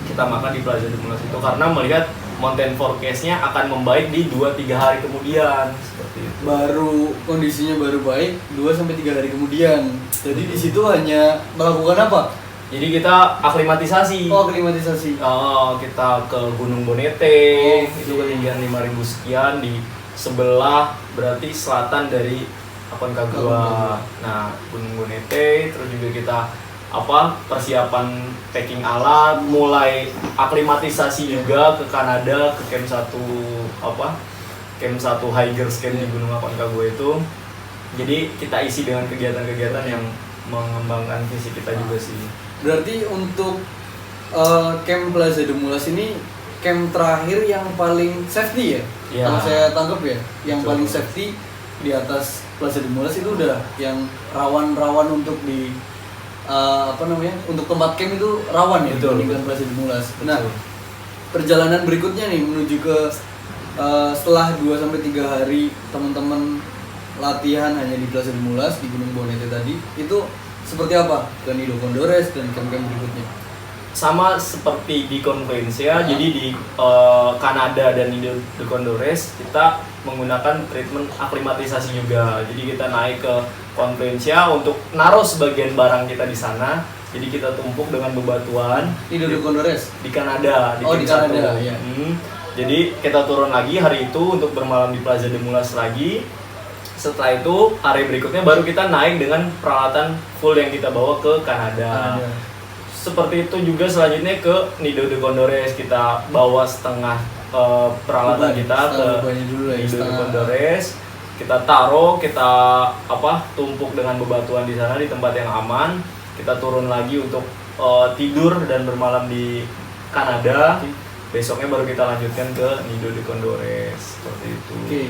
Kita makan di Plaza Demulas itu karena melihat mountain forecast-nya akan membaik di 2-3 hari kemudian, seperti itu. Kondisinya baru baik 2-3 hari kemudian. Jadi di situ hanya melakukan apa? Jadi kita aklimatisasi. Kita ke Gunung Bonete, itu ketinggian 5.000 sekian di sebelah, berarti selatan dari Aconcagua. Nah, Gunung Bonete, terus juga kita persiapan packing alat, mulai aklimatisasi juga ke Kanada, ke camp 1 Hikers Camp di Gunung Aconcagua itu. Jadi kita isi dengan kegiatan-kegiatan yang mengembangkan fisik kita juga sih. Berarti untuk camp Plaza Demulas ini camp terakhir yang paling safety ya? Kalau saya tangkap ya, yang paling safety di atas Plaza Demulas itu udah yang rawan-rawan untuk untuk tempat camp itu rawan ya dibandingkan Plaza Demulas. Nah, perjalanan berikutnya nih menuju ke setelah 2-3 hari teman-teman latihan hanya di Plaza de Mulas di Gunung Bonete tadi, itu seperti apa ke Nido Condores dan camp-camp berikutnya? Sama seperti di Confluencia, jadi di Kanada dan Nido de Condores kita menggunakan treatment aklimatisasi juga. Jadi kita naik ke Confluencia untuk naruh sebagian barang kita di sana. Jadi kita tumpuk dengan bebatuan. Nido de Condores Di Kanada, Oh, di camp Kanada, 1. iya. Jadi kita turun lagi hari itu untuk bermalam di Plaza de Mulas lagi. Setelah itu hari berikutnya baru kita naik dengan peralatan full yang kita bawa ke Kanada. Seperti itu juga selanjutnya ke Nido de Condores, kita bawa setengah peralatan kita ke Nido de Condores. Kita taruh, kita tumpuk dengan bebatuan di sana di tempat yang aman. Kita turun lagi untuk tidur dan bermalam di Kanada. Besoknya baru kita lanjutkan ke Nido de Condores, seperti itu. Oke.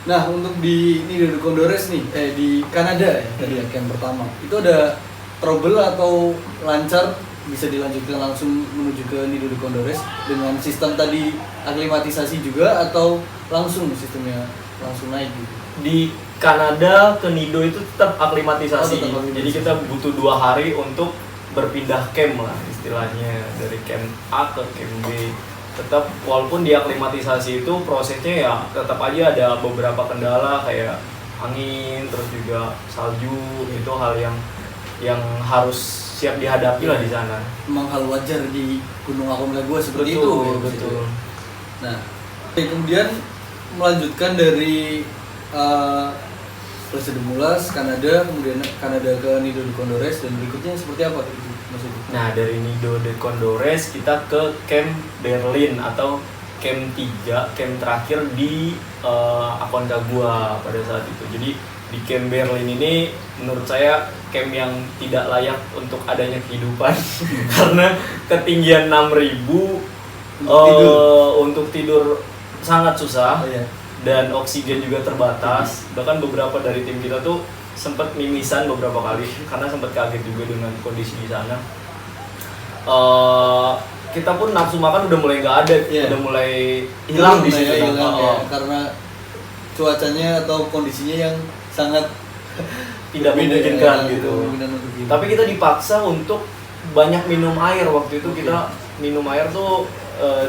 Nah, untuk di Nido de Condores nih, di Kanada ya, tadi camp pertama, itu ada trouble atau lancar bisa dilanjutkan langsung menuju ke Nido de Condores dengan sistem tadi aklimatisasi juga atau langsung sistemnya langsung naik gitu? Di Kanada ke Nido itu tetap aklimatisasi. Tetap aklimatisasi. Jadi kita butuh 2 hari untuk berpindah camp lah istilahnya, dari camp A ke camp B. Tetap walaupun di aklimatisasi itu prosesnya ya tetap aja ada beberapa kendala kayak angin, terus juga salju. Itu hal yang harus siap dihadapi lah di sana. Memang hal wajar di Gunung Aconcagua seperti Betul, itu. Ya, betul. Nah, kemudian melanjutkan dari Plaza de Mulas, Kanada, kemudian Kanada ke Nido de Condores, dan berikutnya seperti apa itu maksudnya? Nah, dari Nido de Condores kita ke Camp Berlin atau Camp 3, camp terakhir di Aconcagua pada saat itu. Jadi di Camp Berlin ini menurut saya camp yang tidak layak untuk adanya kehidupan karena ketinggian 6.000 untuk tidur sangat susah. Oh, iya. Dan oksigen juga terbatas. Bahkan beberapa dari tim kita tuh sempat mimisan beberapa kali karena sempat kaget juga dengan kondisi di sana. Kita pun nafsu makan udah mulai nggak ada, udah mulai hilang di situ. Karena cuacanya atau kondisinya yang sangat tidak memungkinkan gitu. Tapi kita dipaksa untuk banyak minum air. Waktu itu kita minum air tuh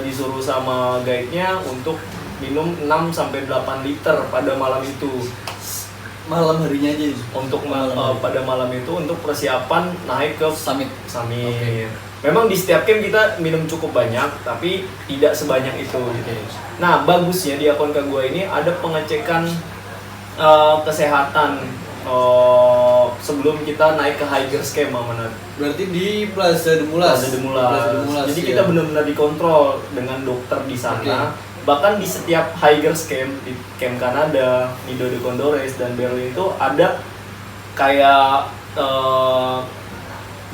disuruh sama guide-nya untuk minum 6-8 liter pada malam itu. Malam harinya aja Untuk pada malam itu untuk persiapan naik ke summit. Okay. Memang di setiap camp kita minum cukup banyak, tapi tidak sebanyak itu gitu. Nah, bagusnya di Aconcagua ini ada pengecekan kesehatan sebelum kita naik ke hikers camp, Manat. Berarti di Plaza de Mulas. Jadi kita benar-benar dikontrol dengan dokter di sana. Bahkan di setiap hikers camp, di camp Kanada, Nido de Condores dan Berlin itu ada kayak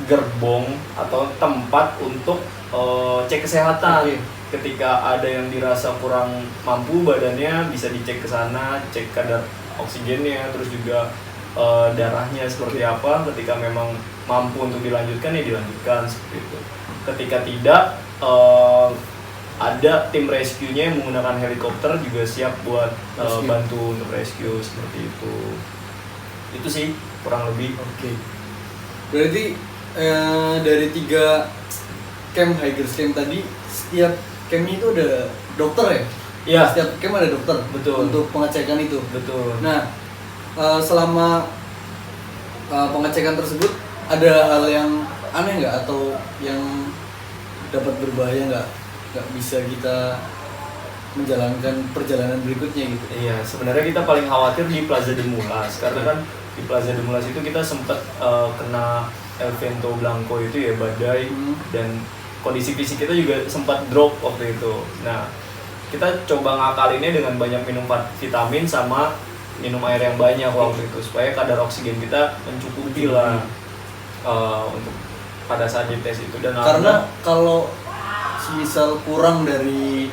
gerbong atau tempat untuk cek kesehatan. Ketika ada yang dirasa kurang mampu badannya bisa dicek ke sana, cek kadar oksigennya, terus juga darahnya seperti apa. Ketika memang mampu untuk dilanjutkan ya dilanjutkan seperti itu. Ketika tidak ada tim rescue-nya yang menggunakan helikopter juga siap buat bantu untuk rescue seperti itu. Itu sih kurang lebih. Berarti dari 3 camp hikers camp tadi, setiap campnya itu ada dokter ya? Iya. Setiap camp ada dokter. Betul. Untuk pengecekan itu. Betul. Nah, selama pengecekan tersebut ada hal yang aneh nggak atau yang dapat berbahaya nggak bisa kita menjalankan perjalanan berikutnya gitu? Iya, sebenarnya kita paling khawatir di Plaza de Mulas karena kan di Plaza de Mulas itu kita sempat kena El Viento Blanco itu ya, badai, dan kondisi fisik kita juga sempat drop waktu itu. Nah, kita coba ngakalinnya dengan banyak minum vitamin sama minum air yang banyak waktu itu supaya kadar oksigen kita mencukupi lah untuk pada saat dites itu. Dan karena kalau misal kurang dari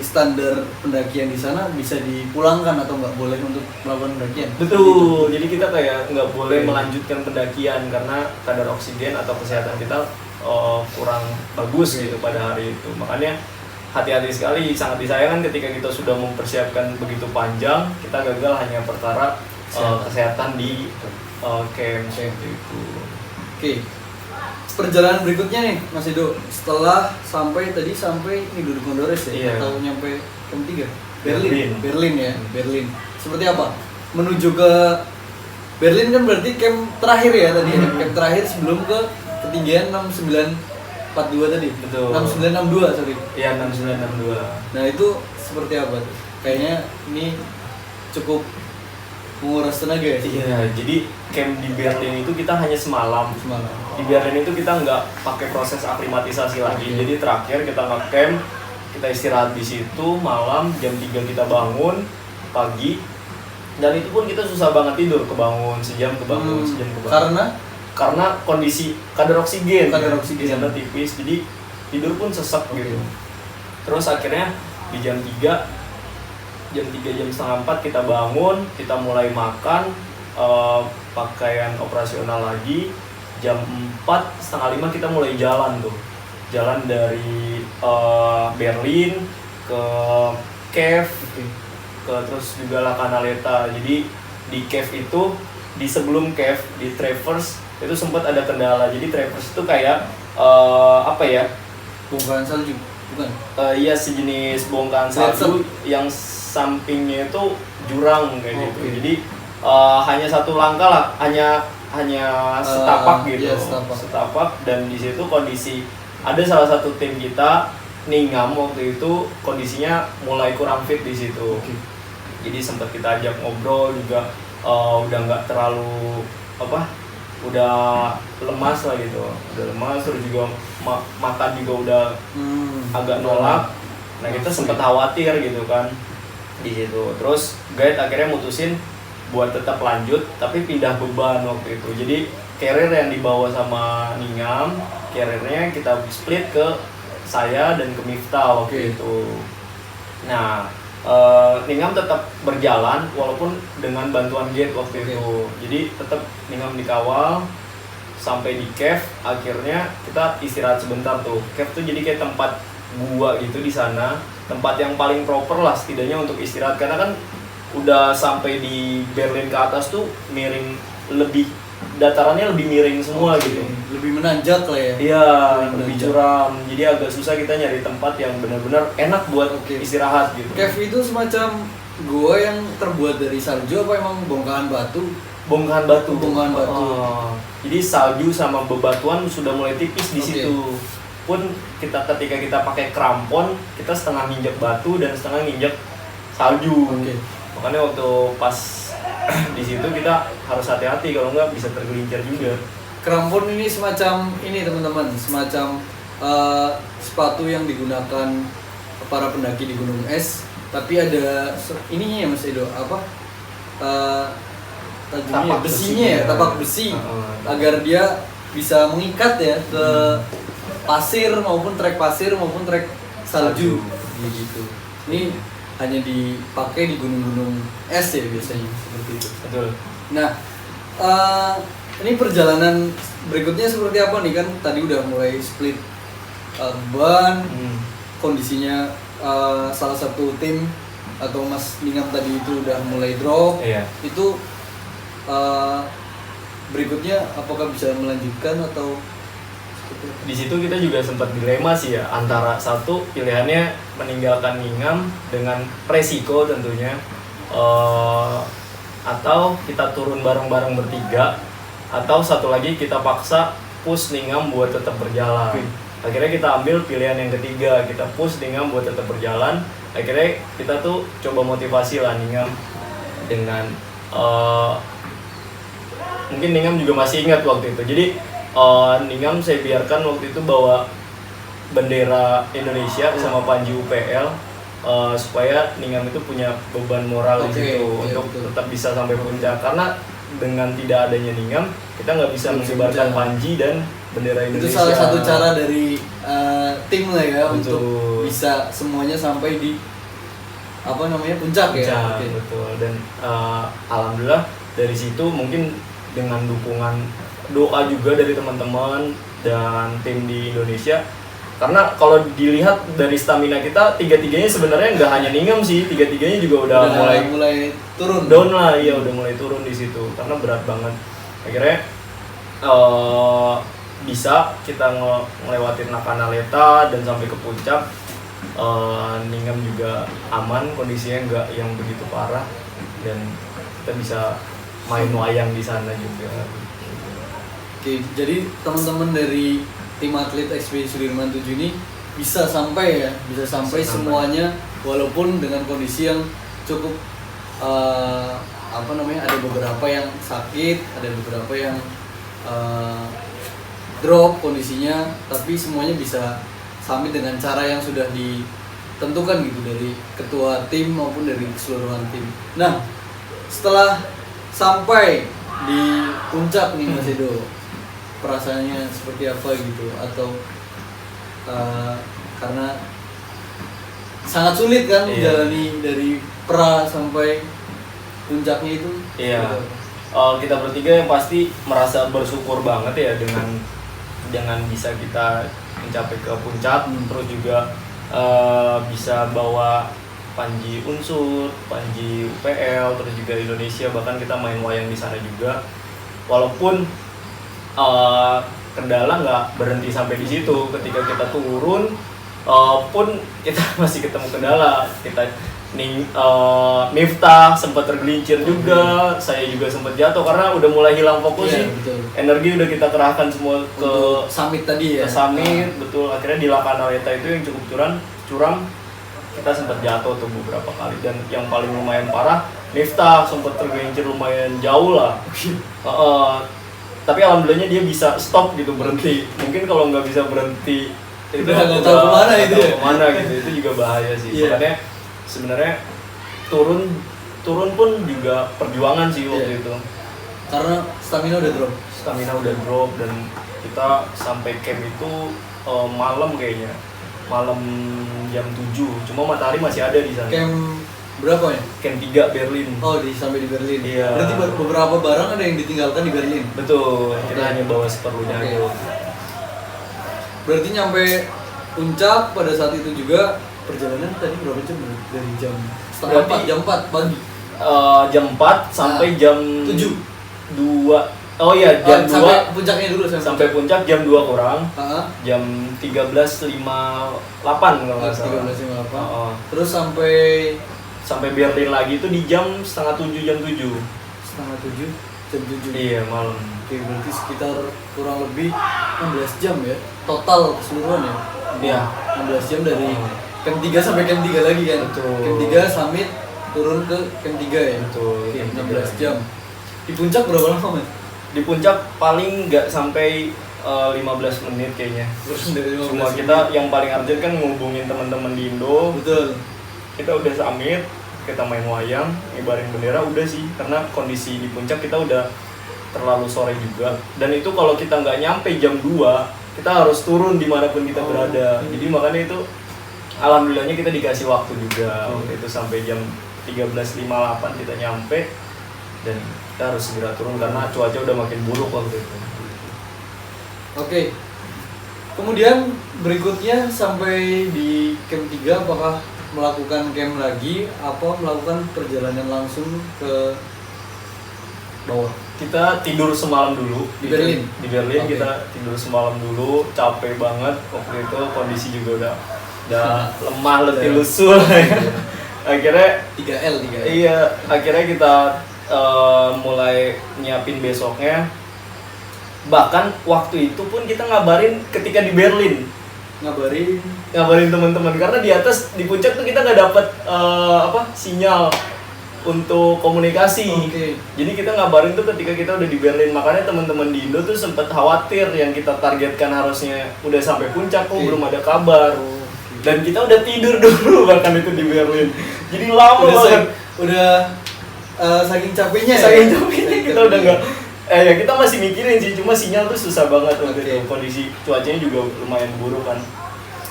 standar pendakian di sana bisa dipulangkan atau nggak boleh untuk melakukan pendakian. Betul. Jadi kita kayak nggak boleh melanjutkan pendakian karena kadar oksigen atau kesehatan kita kurang bagus gitu pada hari itu. Makanya hati-hati sekali, sangat disayangkan ketika kita sudah mempersiapkan begitu panjang, kita gagal hanya perkara kesehatan di camp seperti itu. Oke. Perjalanan berikutnya nih Mas Edo, setelah sampai ini duduk Gondores ya, Iya. atau nyampe camp 3? Berlin. Berlin ya, Berlin. Seperti apa? Menuju ke Berlin kan berarti camp terakhir ya tadi ya, camp terakhir sebelum ke ketinggian 6942 tadi. Betul. 6962 sorry. Iya, 6962. Nah itu seperti apa tuh? Kayaknya ini cukup menguras tenaga ya. Iya, jadi camp di Berlin itu kita hanya semalam. Di Berlin itu kita nggak pakai proses aklimatisasi lagi. Oke. Jadi terakhir kita nge-camp, kita istirahat di situ malam, jam 3 kita bangun pagi. Dan itu pun kita susah banget tidur, kebangun sejam kebangun. Karena kondisi kadar oksigen di sana tipis, jadi tidur pun sesek gitu. Terus akhirnya di jam 3 jam setengah 4 kita bangun, kita mulai makan, pakaian operasional lagi. Jam 4 setengah 5 kita mulai jalan dari Berlin ke cave, terus juga La Canaleta. Jadi di cave itu, di sebelum cave di Traverse itu sempat ada kendala. Jadi Traverse itu kayak apa ya, bongkahan salju bukan? Iya, sejenis bongkahan salju yang sampingnya itu jurang kayak gitu. Jadi hanya satu langkah lah, hanya setapak gitu. Iya, setapak. Dan di situ kondisi ada salah satu tim kita Ningam waktu itu kondisinya mulai kurang fit di situ. Jadi sempat kita ajak ngobrol juga, udah nggak terlalu udah lemas lah gitu, udah lemas, terus juga makan juga udah agak nolak. Nah kita sempat khawatir gitu kan di situ. Terus guide akhirnya mutusin buat tetap lanjut tapi pindah beban waktu itu. Jadi carrier yang dibawa sama Ningam, carriernya kita split ke saya dan ke Miftah waktu itu. Nah Ningam tetap berjalan walaupun dengan bantuan guide waktu itu. Jadi tetap Ningam dikawal sampai di cave. Akhirnya kita istirahat sebentar tuh. Cave tuh jadi kayak tempat gua gitu di sana, tempat yang paling proper lah setidaknya untuk istirahat, karena kan udah sampai di Berlin ke atas tuh miring, datarannya lebih miring semua gitu, lebih menanjak lah ya. Iya, lebih curam, jadi agak susah kita nyari tempat yang benar-benar enak buat istirahat gitu. Cave itu semacam gua yang terbuat dari salju apa emang bongkahan batu? Bongkahan batu. Jadi salju sama bebatuan sudah mulai tipis di situ. Pun ketika kita pakai krampon, kita setengah nginjek batu dan setengah nginjek salju. Makanya waktu pas di situ kita harus hati-hati, kalau nggak bisa tergelincir juga. Krampon ini semacam ini teman-teman, semacam sepatu yang digunakan para pendaki di gunung es, tapi ada ininya ya Mas Edo, tajamnya besinya ya, tapak besi, agar dia bisa mengikat ya ke pasir maupun trek salju gitu. Ini hanya dipakai di gunung-gunung es ya biasanya seperti itu. Betul. Nah, ini perjalanan berikutnya seperti apa nih, kan tadi udah mulai split ban, kondisinya salah satu tim atau Mas Ningam tadi itu udah mulai drop. Iya. Itu berikutnya apakah bisa melanjutkan atau di situ kita juga sempat dilema sih ya, antara satu pilihannya meninggalkan Ningam dengan resiko tentunya, atau kita turun bareng-bareng bertiga, atau satu lagi kita paksa push Ningam buat tetap berjalan. Akhirnya kita ambil pilihan yang ketiga, kita push Ningam buat tetap berjalan. Akhirnya kita tuh coba motivasi lah Ningam dengan mungkin Ningam juga masih ingat waktu itu. Jadi Ningam saya biarkan waktu itu bawa bendera Indonesia sama panji UPL, supaya Ningam itu punya beban moral di situ untuk tetap bisa sampai puncak. Karena dengan tidak adanya Ningam, kita nggak bisa mengibarkan panji dan bendera Indonesia. Itu salah satu cara dari tim lah ya. Betul. Untuk bisa semuanya sampai di puncak ya. Betul. Dan alhamdulillah dari situ mungkin dengan dukungan doa juga dari teman-teman dan tim di Indonesia, Karena kalau dilihat dari stamina kita, tiga-tiganya sebenarnya nggak hanya ningem sih, tiga-tiganya juga udah mulai turun. Down lah, iya udah mulai turun di situ karena berat banget. Akhirnya bisa kita ngelewatin Lakanaleta dan sampai ke puncak. Ningam juga aman, kondisinya nggak yang begitu parah dan kita bisa main wayang di sana juga. Oke, jadi teman-teman dari tim atlet Ekspedisi Sudirman 7 ini bisa sampai semuanya walaupun dengan kondisi yang cukup ada beberapa yang sakit, ada beberapa yang drop kondisinya, tapi semuanya bisa summit dengan cara yang sudah ditentukan gitu dari ketua tim maupun dari keseluruhan tim. Nah, setelah sampai di puncak nih Mas Edo, perasaannya seperti apa gitu, atau karena sangat sulit kan menjalani dari pra sampai puncaknya itu. Iya. Kita bertiga yang pasti merasa bersyukur banget ya dengan bisa kita mencapai ke puncak, terus juga bisa bawa Panji Unsur, Panji UPL, terus juga Indonesia, bahkan kita main wayang di sana juga. Walaupun kendala nggak berhenti sampai di situ, ketika kita turun pun kita masih ketemu kendala. Kita Miftah sempat tergelincir juga, saya juga sempat jatuh karena udah mulai hilang fokus sih. Energi udah kita kerahkan semua ke summit tadi ya. Ke summit, betul. Akhirnya di Lakanaleta itu yang cukup curam, kita sempat jatuh tuh beberapa kali, dan yang paling lumayan parah Miftah sempat tergelincir lumayan jauh lah. Tapi alhamdulillahnya dia bisa stop gitu, berhenti. Mungkin kalau nggak bisa berhenti itu nggak tahu kemana itu ya. Kemana gitu, itu juga bahaya sih. Makanya sebenarnya turun pun juga perjuangan sih waktu itu. Karena stamina udah drop dan kita sampai camp itu malam kayaknya. Malam jam 7. Cuma matahari masih ada di sana. Camp berapa ya? Camp 3 Berlin. Oh, sampai di Berlin. Iya. Berarti beberapa barang ada yang ditinggalkan di Berlin. Betul. Kita hanya bawa seperlunya aja. Berarti nyampe puncak pada saat itu juga perjalanan tadi berapa jam? Dari jam setengah 4, jam 4 pagi. Jam 4 sampai jam 7. 2. Oh iya, jam 2 sampai puncaknya dulu sampai puncak jam 2 kurang. Jam 13.58 kalau nggak salah. 13.58. Terus sampai Berlin lagi itu di jam setengah 7, jam 7. Setengah 7, jam 7. Iya, malam. Oke, berarti sekitar kurang lebih 16 jam ya total keseluruhan ya. Iya, 16 jam dari camp 3 sampai camp 3 lagi kan. Betul. Camp 3 summit turun ke camp 3 ya. Betul. Oke, 16 jam. Di puncak berapa lama, Mas? Di puncak paling nggak sampai 15 menit kayaknya. Semua kita yang paling urgent kan ngubungin teman-teman di Indo. Betul. Kita udah summit, kita main wayang, ngibarin bendera udah sih, karena kondisi di puncak kita udah terlalu sore juga, dan itu kalau kita nggak nyampe jam 2 kita harus turun dimanapun kita berada. Jadi makanya itu alhamdulillahnya kita dikasih waktu juga. Waktu itu sampai jam 13.58 kita nyampe, dan kita harus segera turun karena cuaca udah makin buruk waktu itu. Oke. Kemudian berikutnya sampai di camp 3, apakah melakukan camp lagi apa melakukan perjalanan langsung ke bawah? Kita tidur semalam dulu di Berlin. Di Berlin. Okay. Kita tidur semalam dulu, capek banget waktu itu, kondisi juga udah lemah, letih lusuh. Akhirnya 3L. Iya, akhirnya kita mulai nyiapin besoknya. Bahkan waktu itu pun kita ngabarin ketika di Berlin. Ngabarin teman-teman, karena di atas di puncak tuh kita nggak dapet sinyal untuk komunikasi. Okay. Jadi kita ngabarin tuh ketika kita udah di Berlin. Makanya teman-teman di Indo tuh sempat khawatir, yang kita targetkan harusnya udah sampai puncak kok belum ada kabar. Dan kita udah tidur dulu bahkan itu di Berlin. Jadi lama banget. Saking capeknya kita udah nggak. Ya kita masih mikirin sih, cuma sinyal tuh susah banget waktu itu. Kondisi cuacanya juga lumayan buruk kan.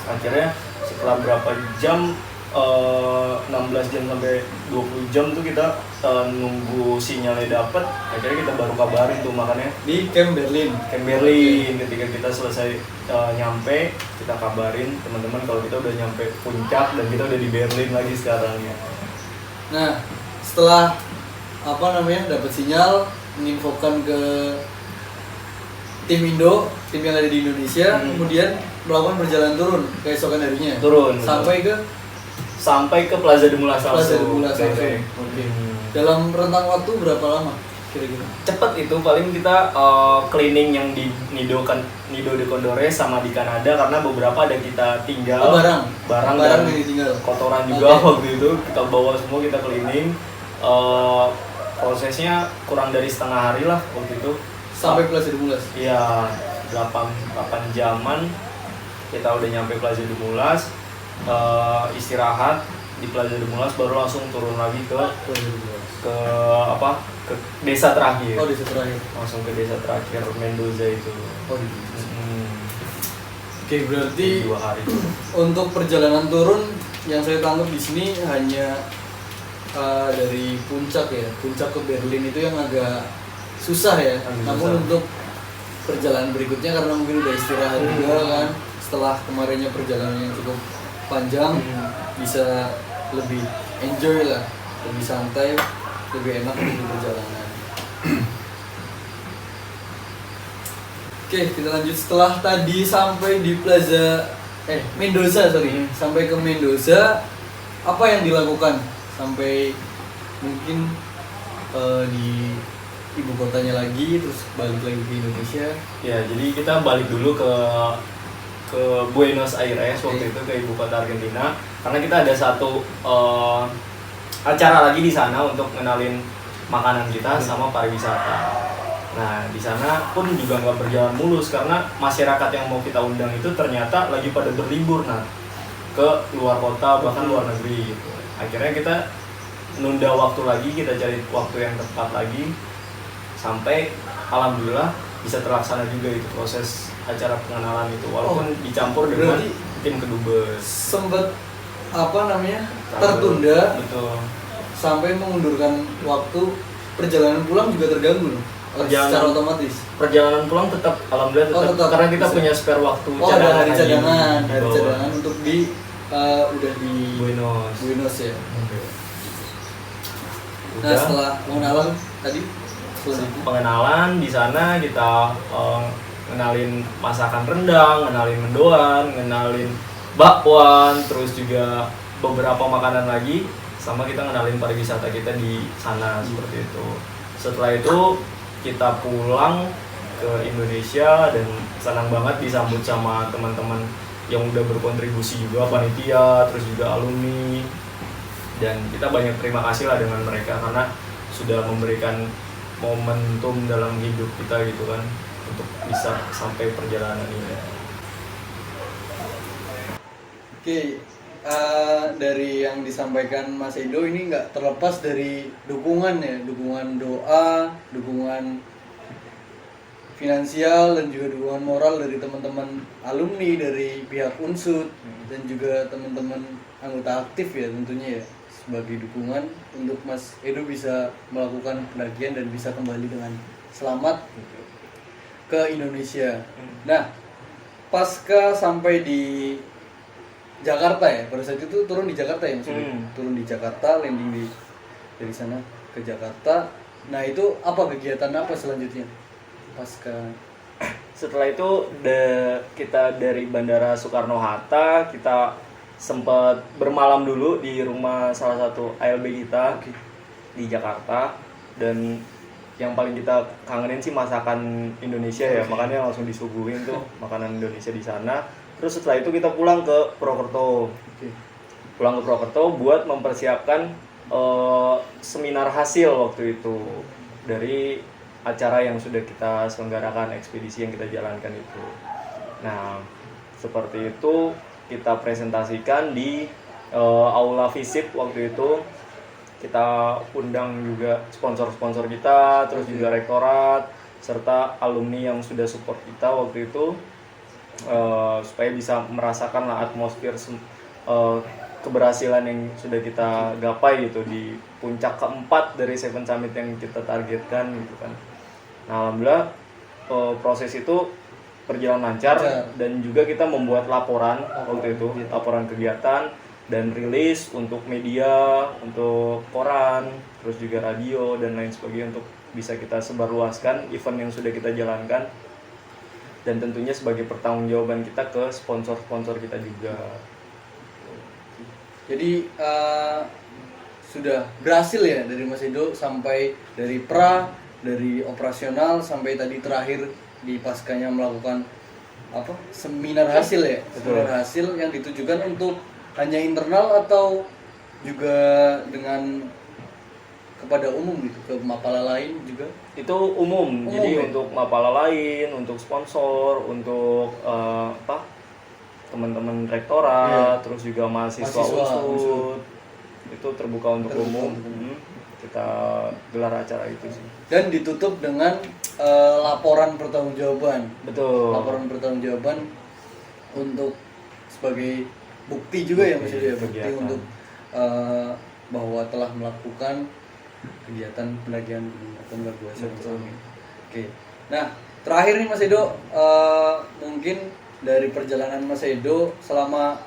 Akhirnya setelah berapa jam 16 jam sampai 20 jam tuh kita nunggu sinyalnya dapet, akhirnya kita baru kabarin tuh, makanya Di Camp Berlin. Camp Berlin ketika kita selesai nyampe, kita kabarin teman-teman kalau kita udah nyampe puncak dan kita udah di Berlin lagi sekarang ya. Nah, setelah dapat sinyal, menginfokan ke tim Indo, tim yang ada di Indonesia, kemudian melakukan perjalanan turun keesokan harinya. Turun, Sampai ke Plaza de Mulas Plaza de langsung. Mulas langsung. Oke. Dalam rentang waktu berapa lama kira-kira? Cepet itu, paling kita cleaning yang di Nido de Condores sama di Kanada, karena beberapa ada kita tinggal barang dan yang ditinggal, kotoran juga. Waktu itu kita bawa semua, kita cleaning. Prosesnya kurang dari setengah hari lah waktu itu sampai Plaza de Mulas. Iya, 8 jaman kita udah nyampe Plaza de Mulas. Istirahat di Plaza de Mulas, baru langsung turun lagi ke desa terakhir. Oh, desa terakhir. Langsung ke desa terakhir Mendoza itu. Oh, Oke, berarti 2 hari. Untuk perjalanan turun yang saya tangkap di sini hanya dari puncak ke Berlin itu yang agak susah ya. Namun untuk perjalanan berikutnya, karena mungkin udah istirahat juga kan, setelah kemarinnya perjalanan yang cukup panjang, bisa lebih enjoy lah, lebih santai, lebih enak untuk perjalanan. Oke, kita lanjut. Setelah tadi sampai di Mendoza, sampai ke Mendoza, apa yang dilakukan sampai mungkin di ibu kotanya lagi, terus balik lagi ke Indonesia? Ya, jadi kita balik dulu ke Buenos Aires waktu itu, ke ibu kota Argentina, karena kita ada satu acara lagi di sana untuk ngenalin makanan kita sama pariwisata. Nah, di sana pun juga nggak berjalan mulus karena masyarakat yang mau kita undang itu ternyata lagi pada berlibur ke luar kota, bahkan luar negeri gitu. Akhirnya kita nunda waktu lagi, kita cari waktu yang tepat lagi, sampai alhamdulillah bisa terlaksana juga itu proses acara pengenalan itu, walaupun dicampur dengan tim kedubes. Sempat tertunda. Betul. Sampai mengundurkan waktu, perjalanan pulang juga terganggu loh. Secara otomatis. Perjalanan pulang tetap alhamdulillah tetap karena kita bisa. punya spare waktu ada hari cadangan untuk udah di Buenos ya. Okay. Nah, setelah pengenalan tadi, pengenalan di sana kita ngenalin masakan rendang, ngenalin mendoan, ngenalin bakwan, terus juga beberapa makanan lagi, sama kita ngenalin pariwisata kita di sana seperti itu. Setelah itu kita pulang ke Indonesia dan senang banget disambut sama teman-teman yang udah berkontribusi juga, panitia, terus juga alumni, dan kita banyak terima kasih lah dengan mereka karena sudah memberikan momentum dalam hidup kita gitu kan, untuk bisa sampai perjalanan ini. Oke, dari yang disampaikan Mas Edo ini nggak terlepas dari dukungan ya, dukungan doa, dukungan finansial, dan juga dukungan moral dari teman-teman alumni, dari pihak Unsud, dan juga teman-teman anggota aktif ya tentunya ya, sebagai dukungan untuk Mas Edo bisa melakukan pendakian dan bisa kembali dengan selamat ke Indonesia. Nah, pasca sampai di Jakarta ya, pada saat itu turun di Jakarta ya Mas Edo? Turun di Jakarta, landing dari sana ke Jakarta. Nah, itu apa kegiatan apa selanjutnya pasca? Setelah itu kita dari Bandara Soekarno-Hatta, kita sempat bermalam dulu di rumah salah satu ALB kita di Jakarta, dan yang paling kita kangenin sih masakan Indonesia ya, makanya langsung disuguhin tuh makanan Indonesia di sana. Terus setelah itu kita pulang ke Purwokerto, buat mempersiapkan seminar hasil waktu itu dari acara yang sudah kita selenggarakan, ekspedisi yang kita jalankan itu. Nah, seperti itu kita presentasikan di Aula Visip waktu itu. Kita undang juga sponsor-sponsor kita, terus juga rektorat, serta alumni yang sudah support kita waktu itu, supaya bisa merasakan atmosfer keberhasilan yang sudah kita gapai gitu di puncak keempat dari Seven Summit yang kita targetkan gitu kan. Nah, alhamdulillah proses itu berjalan lancar dan juga kita membuat laporan waktu itu, laporan kegiatan dan rilis untuk media, untuk koran, terus juga radio dan lain sebagainya untuk bisa kita sebarluaskan event yang sudah kita jalankan dan tentunya sebagai pertanggungjawaban kita ke sponsor-sponsor kita juga. Jadi sudah berhasil ya dari Mas Edo, sampai dari dari operasional sampai tadi terakhir di paskanya melakukan seminar hasil ya. Betul. Seminar hasil yang ditujukan untuk hanya internal atau juga dengan kepada umum gitu, ke mapala lain juga? Itu umum jadi ya? untuk mapala lain, untuk sponsor, untuk teman-teman rektorat, terus juga mahasiswa unsur itu terbuka untuk umum. Kita gelar acara itu sih. Dan ditutup dengan laporan pertanggungjawaban. Betul. Laporan pertanggungjawaban untuk sebagai bukti juga ya Mas ya, bukti untuk bahwa telah melakukan kegiatan pendakian Gunung Aconcagua. Oke. Nah, terakhir nih Mas Edo, mungkin dari perjalanan Mas Edo selama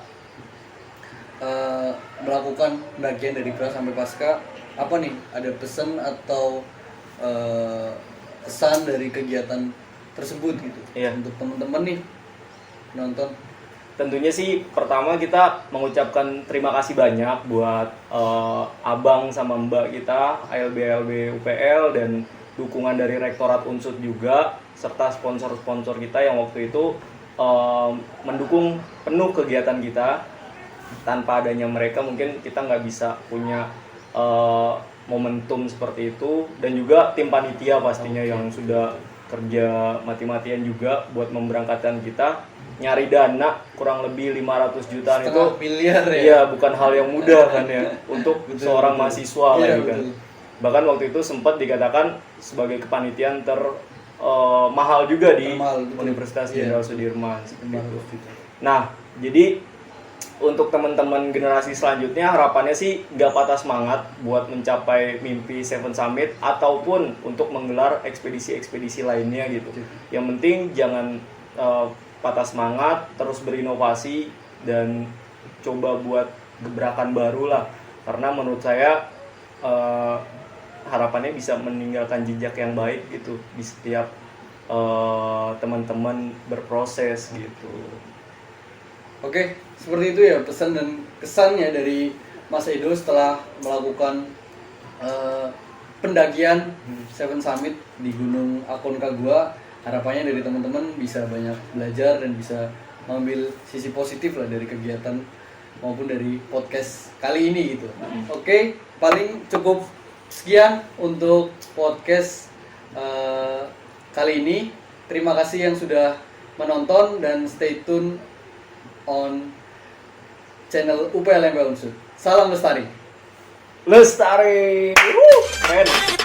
melakukan pendakian dari pra sampai pasca, apa nih, ada pesan atau kesan dari kegiatan tersebut gitu? Iya. Untuk teman-teman nih nonton. Tentunya sih pertama kita mengucapkan terima kasih banyak buat abang sama mbak kita ALB UPL dan dukungan dari Rektorat Unsud juga serta sponsor-sponsor kita yang waktu itu mendukung penuh kegiatan kita. Tanpa adanya mereka mungkin kita nggak bisa punya momentum seperti itu, dan juga tim panitia pastinya yang sudah kerja mati-matian juga buat memberangkatkan kita, nyari dana kurang lebih 500 jutaan itu miliar ya. Iya, bukan hal yang mudah kan ya untuk seorang mahasiswa iya, lagi kan. Bahkan waktu itu sempat dikatakan sebagai kepanitiaan mahal juga di Universitas Jenderal Sudirman seperti itu. Nah, jadi untuk teman-teman generasi selanjutnya harapannya sih nggak patah semangat buat mencapai mimpi Seven Summit ataupun untuk menggelar ekspedisi-ekspedisi lainnya gitu. Yang penting jangan patah semangat, terus berinovasi dan coba buat gebrakan baru lah. Karena menurut saya harapannya bisa meninggalkan jejak yang baik gitu di setiap teman-teman berproses gitu. Oke, seperti itu ya pesan dan kesannya dari Mas Edo setelah melakukan pendakian Seven Summit di Gunung Aconcagua. Harapannya dari teman-teman bisa banyak belajar dan bisa mengambil sisi positif lah dari kegiatan maupun dari podcast kali ini gitu. Oke, paling cukup sekian untuk podcast kali ini. Terima kasih yang sudah menonton dan stay tune on channel UPL Unsud. Salam lestari. Lestari. Keren.